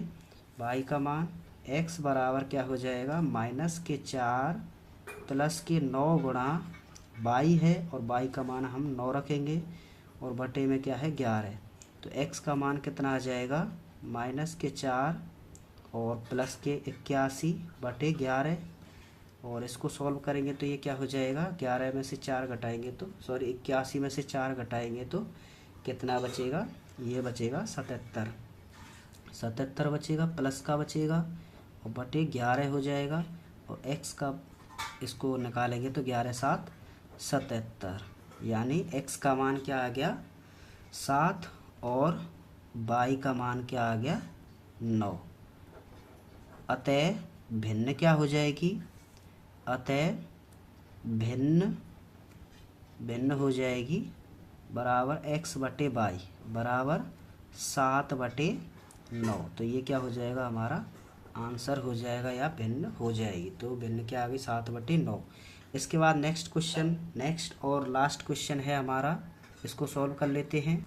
Speaker 1: बाई का मान x बराबर क्या हो जाएगा, -4 प्लस के 9 गुणा बाई है, और बाई का मान हम 9 रखेंगे, और बटे में क्या है 11। तो x का मान कितना आ जाएगा, -4 और प्लस के 81 बटे 11, और इसको सॉल्व करेंगे तो ये क्या हो जाएगा, 11 में से 4 घटाएंगे तो 81 में से 4 घटाएंगे तो कितना बचेगा, ये बचेगा 77 बचेगा, प्लस का बचेगा और बटे 11 हो जाएगा, और x का इसको निकालेंगे तो 11 7 77, यानी x का मान क्या आ गया 7, और y का मान क्या आ गया 9। अतः भिन्न क्या हो जाएगी, अतः भिन्न हो जाएगी बराबर x बटे बाई बराबर 7/9। तो ये क्या हो जाएगा, हमारा आंसर हो जाएगा, या भिन्न हो जाएगी। तो भिन्न क्या आ गई, 7/9। इसके बाद नेक्स्ट और लास्ट क्वेश्चन है हमारा, इसको सॉल्व कर लेते हैं।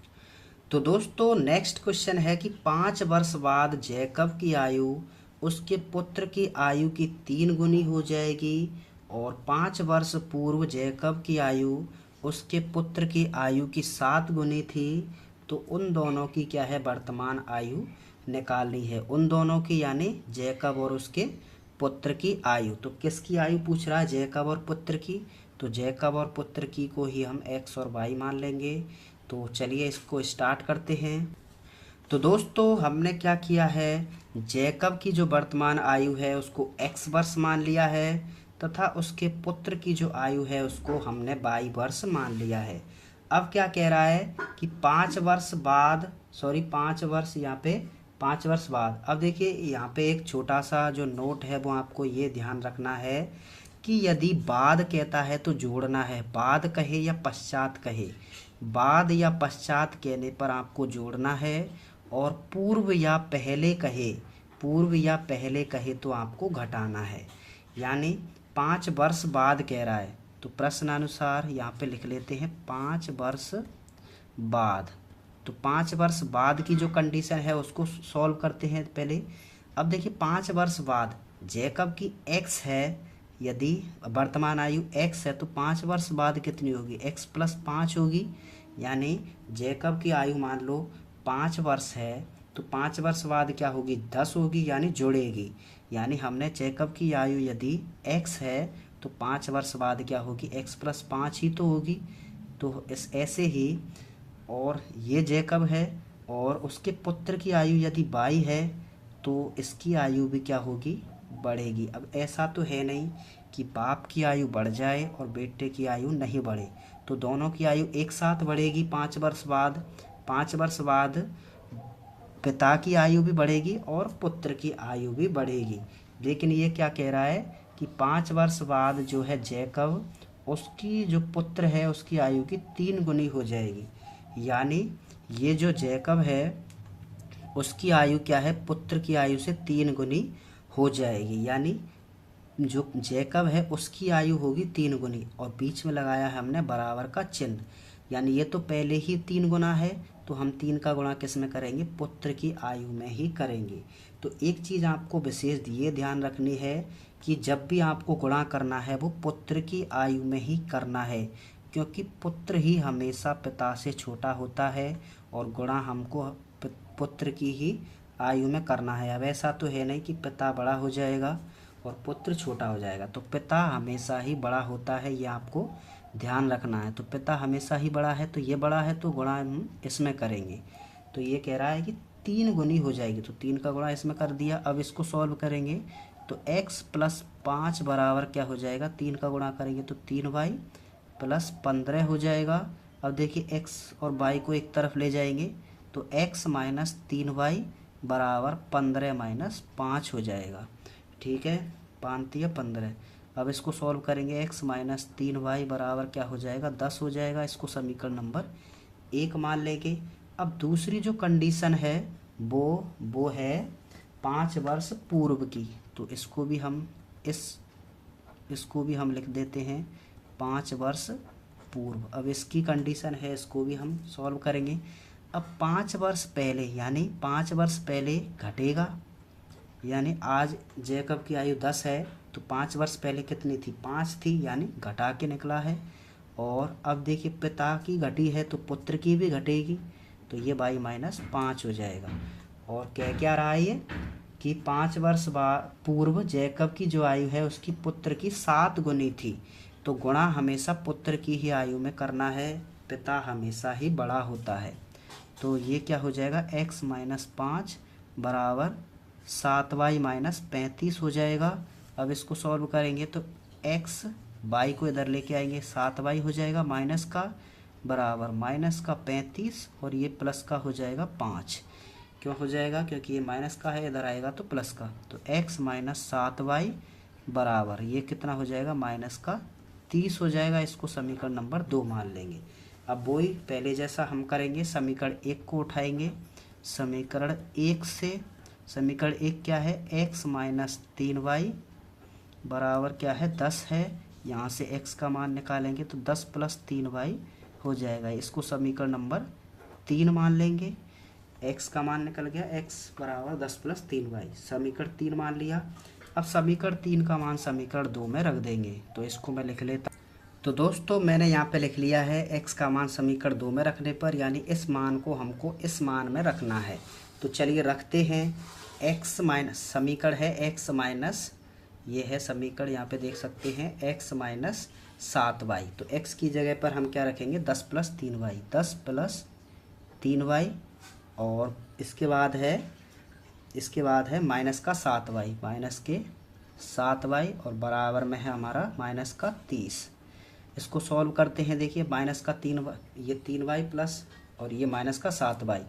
Speaker 1: तो दोस्तों नेक्स्ट क्वेश्चन है कि 5 वर्ष बाद जैकब की आयु उसके पुत्र की आयु की 3 गुनी हो जाएगी, और 5 वर्ष पूर्व जैकब की आयु उसके पुत्र की आयु की 7 गुनी थी। तो उन दोनों की क्या है, वर्तमान आयु निकालनी है, उन दोनों की, यानी जैकब और उसके पुत्र की आयु। तो किसकी आयु पूछ रहा है, जैकब और पुत्र की। तो जैकब और पुत्र की को ही हम x और y मान लेंगे। तो चलिए इसको स्टार्ट करते हैं। तो दोस्तों हमने क्या किया है, जैकब की जो वर्तमान आयु है उसको x वर्ष मान लिया है, तथा उसके पुत्र की जो आयु है उसको हमने y वर्ष मान लिया है। अब क्या कह रहा है कि 5 वर्ष बाद, 5 वर्ष, यहाँ पे 5 वर्ष बाद। अब देखिए यहाँ पे एक छोटा सा जो नोट है वो आपको ये ध्यान रखना है कि यदि बाद कहता है तो जोड़ना है, बाद कहे या पश्चात कहे, बाद या पश्चात कहने पर आपको जोड़ना है, और पूर्व या पहले कहे तो आपको घटाना है। यानी 5 वर्ष बाद कह रहा है तो प्रश्नानुसार यहाँ पे लिख लेते हैं 5 वर्ष बाद। तो 5 वर्ष बाद की जो कंडीशन है उसको सॉल्व करते हैं पहले। अब देखिए 5 वर्ष बाद जैकब की x है, यदि वर्तमान आयु x है तो 5 वर्ष बाद कितनी होगी, x + 5 होगी। यानी जैकब की आयु मान लो 5 वर्ष है तो 5 वर्ष बाद क्या होगी, 10 होगी, यानी जुड़ेगी। यानी हमने जैकब की आयु यदि x है तो 5 वर्ष बाद क्या होगी, x + 5 ही तो होगी। तो इस ऐसे ही, और ये जैकब है और उसके पुत्र की आयु यदि y है तो इसकी आयु भी क्या होगी, बढ़ेगी। अब ऐसा तो है नहीं कि बाप की आयु बढ़ जाए और बेटे की आयु नहीं बढ़े, तो दोनों की आयु एक साथ बढ़ेगी 5 वर्ष बाद। 5 वर्ष बाद पिता की आयु भी बढ़ेगी और पुत्र की आयु भी बढ़ेगी। लेकिन ये क्या कह रहा है कि 5 वर्ष बाद जो है जैकब, उसकी जो पुत्र है उसकी आयु की 3 गुनी हो जाएगी। यानी ये जो जैकब है उसकी आयु क्या है, पुत्र की आयु से 3 गुनी हो जाएगी। यानी जो जैकब है उसकी आयु होगी 3 गुनी, और बीच में लगाया है हमने बराबर का चिन्ह। यानी ये तो पहले ही 3 गुना है, तो हम 3 का गुणा किस में करेंगे, पुत्र की आयु में ही करेंगे। तो एक चीज़ आपको विशेष ये ध्यान रखनी है कि जब भी आपको गुणा करना है वो पुत्र की आयु में ही करना है, क्योंकि पुत्र ही हमेशा पिता से छोटा होता है, और गुणा हमको पुत्र की ही आयु में करना है। अब ऐसा तो है नहीं कि पिता बड़ा हो जाएगा और पुत्र छोटा हो जाएगा, तो पिता हमेशा ही बड़ा होता है, ये आपको ध्यान रखना है। तो पिता हमेशा ही बड़ा है, तो ये बड़ा है तो गुणा हम इसमें करेंगे। तो ये कह रहा है कि 3 गुनी हो जाएगी, तो 3 का गुणा इसमें कर दिया। अब इसको सॉल्व करेंगे तो x + 5 बराबर क्या हो जाएगा, 3 का गुणा करेंगे तो 3y + 15 हो जाएगा। अब देखिए x और y को एक तरफ ले जाएंगे तो x - 3y बराबर 15 - 5 हो जाएगा। ठीक है, 5 15। अब इसको सॉल्व करेंगे, x माइनस 3y बराबर क्या हो जाएगा 10 हो जाएगा। इसको समीकरण नंबर 1 मान लेंगे। अब दूसरी जो कंडीशन है वो है 5 वर्ष पूर्व की, तो इसको भी हम लिख देते हैं 5 वर्ष पूर्व। अब इसकी कंडीशन है, इसको भी हम सॉल्व करेंगे। अब 5 वर्ष पहले यानी 5 वर्ष पहले घटेगा, यानी आज जैकब की आयु 10 है तो 5 वर्ष पहले कितनी थी 5 थी, यानी घटा के निकला है। और अब देखिए पिता की घटी है तो पुत्र की भी घटेगी, तो ये y माइनस 5 हो जाएगा। और कह क्या रहा है ये कि 5 वर्ष पूर्व जैकब की जो आयु है उसकी पुत्र की 7 गुनी थी, तो गुणा हमेशा पुत्र की ही आयु में करना है, पिता हमेशा ही बड़ा होता है। तो ये क्या हो जाएगा x माइनस 5 बराबर 7y माइनस 35 हो जाएगा। अब इसको सॉल्व करेंगे तो x y को इधर लेके आएंगे 7y हो जाएगा माइनस का बराबर माइनस का 35 और ये प्लस का हो जाएगा 5। क्यों हो जाएगा, क्योंकि ये माइनस का है, इधर आएगा तो प्लस का। तो x माइनस 7y बराबर ये कितना हो जाएगा माइनस का 30 हो जाएगा। इसको समीकरण नंबर 2 मान लेंगे। अब वही पहले जैसा हम करेंगे, समीकरण 1 को उठाएंगे। समीकरण 1 क्या है x माइनस 3y बराबर क्या है 10 है। यहाँ से x का मान निकालेंगे तो 10 प्लस 3y हो जाएगा। इसको समीकरण नंबर 3 मान लेंगे। x का मान निकल गया, x बराबर 10 प्लस 3y, समीकरण 3 मान लिया। अब समीकरण 3 का मान समीकरण 2 में रख देंगे, तो इसको मैं लिख लेता। तो दोस्तों मैंने यहाँ पे लिख लिया है x का मान समीकरण 2 में रखने पर, यानी इस मान को हमको इस मान में रखना है। तो चलिए रखते हैं। x माइनस समीकरण है x माइनस, ये है समीकरण, यहाँ पे देख सकते हैं x माइनस 7y। तो x की जगह पर हम क्या रखेंगे 10 प्लस 3y, 10 प्लस 3y और इसके बाद है माइनस का 7y, माइनस के 7y और बराबर में है हमारा माइनस का 30। इसको सॉल्व करते हैं। देखिए माइनस का 3y, ये 3y प्लस और ये माइनस का 7y,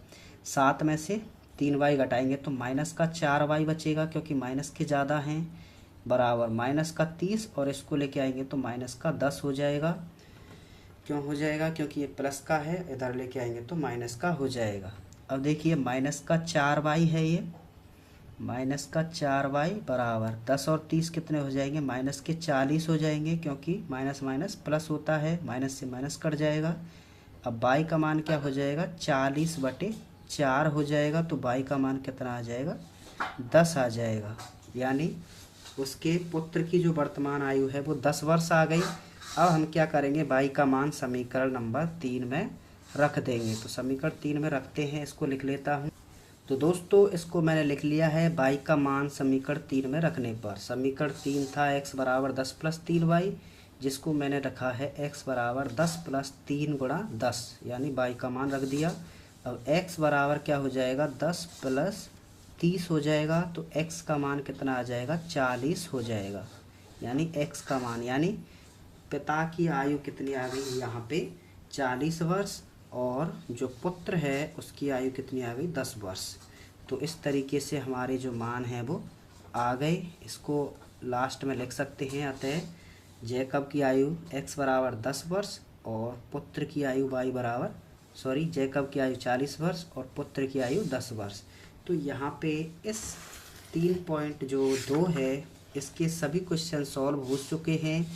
Speaker 1: 7 में से 3y घटाएंगे तो माइनस का 4y बचेगा, क्योंकि माइनस के ज़्यादा हैं, बराबर माइनस का 30 और इसको लेके आएंगे तो माइनस का 10 हो जाएगा। क्यों हो जाएगा, क्योंकि ये प्लस का है, इधर लेके आएंगे तो माइनस का हो जाएगा। अब देखिए माइनस का 4y है, ये माइनस का 4y बराबर 10 और 30 कितने हो जाएंगे माइनस के 40 हो जाएंगे, क्योंकि माइनस माइनस प्लस होता है, माइनस से माइनस कट जाएगा। अब y का मान क्या हो जाएगा 40/4 हो जाएगा, तो y का मान कितना आ जाएगा 10 आ जाएगा। यानी उसके पुत्र की जो वर्तमान आयु है वो 10 वर्ष आ गई। अब हम क्या करेंगे, y का मान समीकरण नंबर 3 में रख देंगे। तो समीकरण 3 में रखते हैं, इसको लिख लेता हूँ। तो दोस्तों इसको मैंने लिख लिया है y का मान समीकरण 3 में रखने पर। समीकरण 3 था x बराबर 10 प्लस 3y, जिसको मैंने रखा है x बराबर 10 प्लस 3 गुणा 10, यानी y का मान रख दिया। अब x बराबर क्या हो जाएगा 10 प्लस 30 हो जाएगा, तो x का मान कितना आ जाएगा 40 हो जाएगा। यानी x का मान, यानी पिता की आयु कितनी आ गई यहाँ पे 40 वर्ष, और जो पुत्र है उसकी आयु कितनी आ गई 10 वर्ष। तो इस तरीके से हमारे जो मान हैं वो आ गए। इसको लास्ट में लिख सकते हैं। अतः जैकब की आयु x बराबर 10 वर्ष और पुत्र की आयु जैकब की आयु 40 वर्ष और पुत्र की आयु 10 वर्ष। तो यहाँ पे इस 3.2 है, इसके सभी क्वेश्चन सॉल्व हो चुके हैं।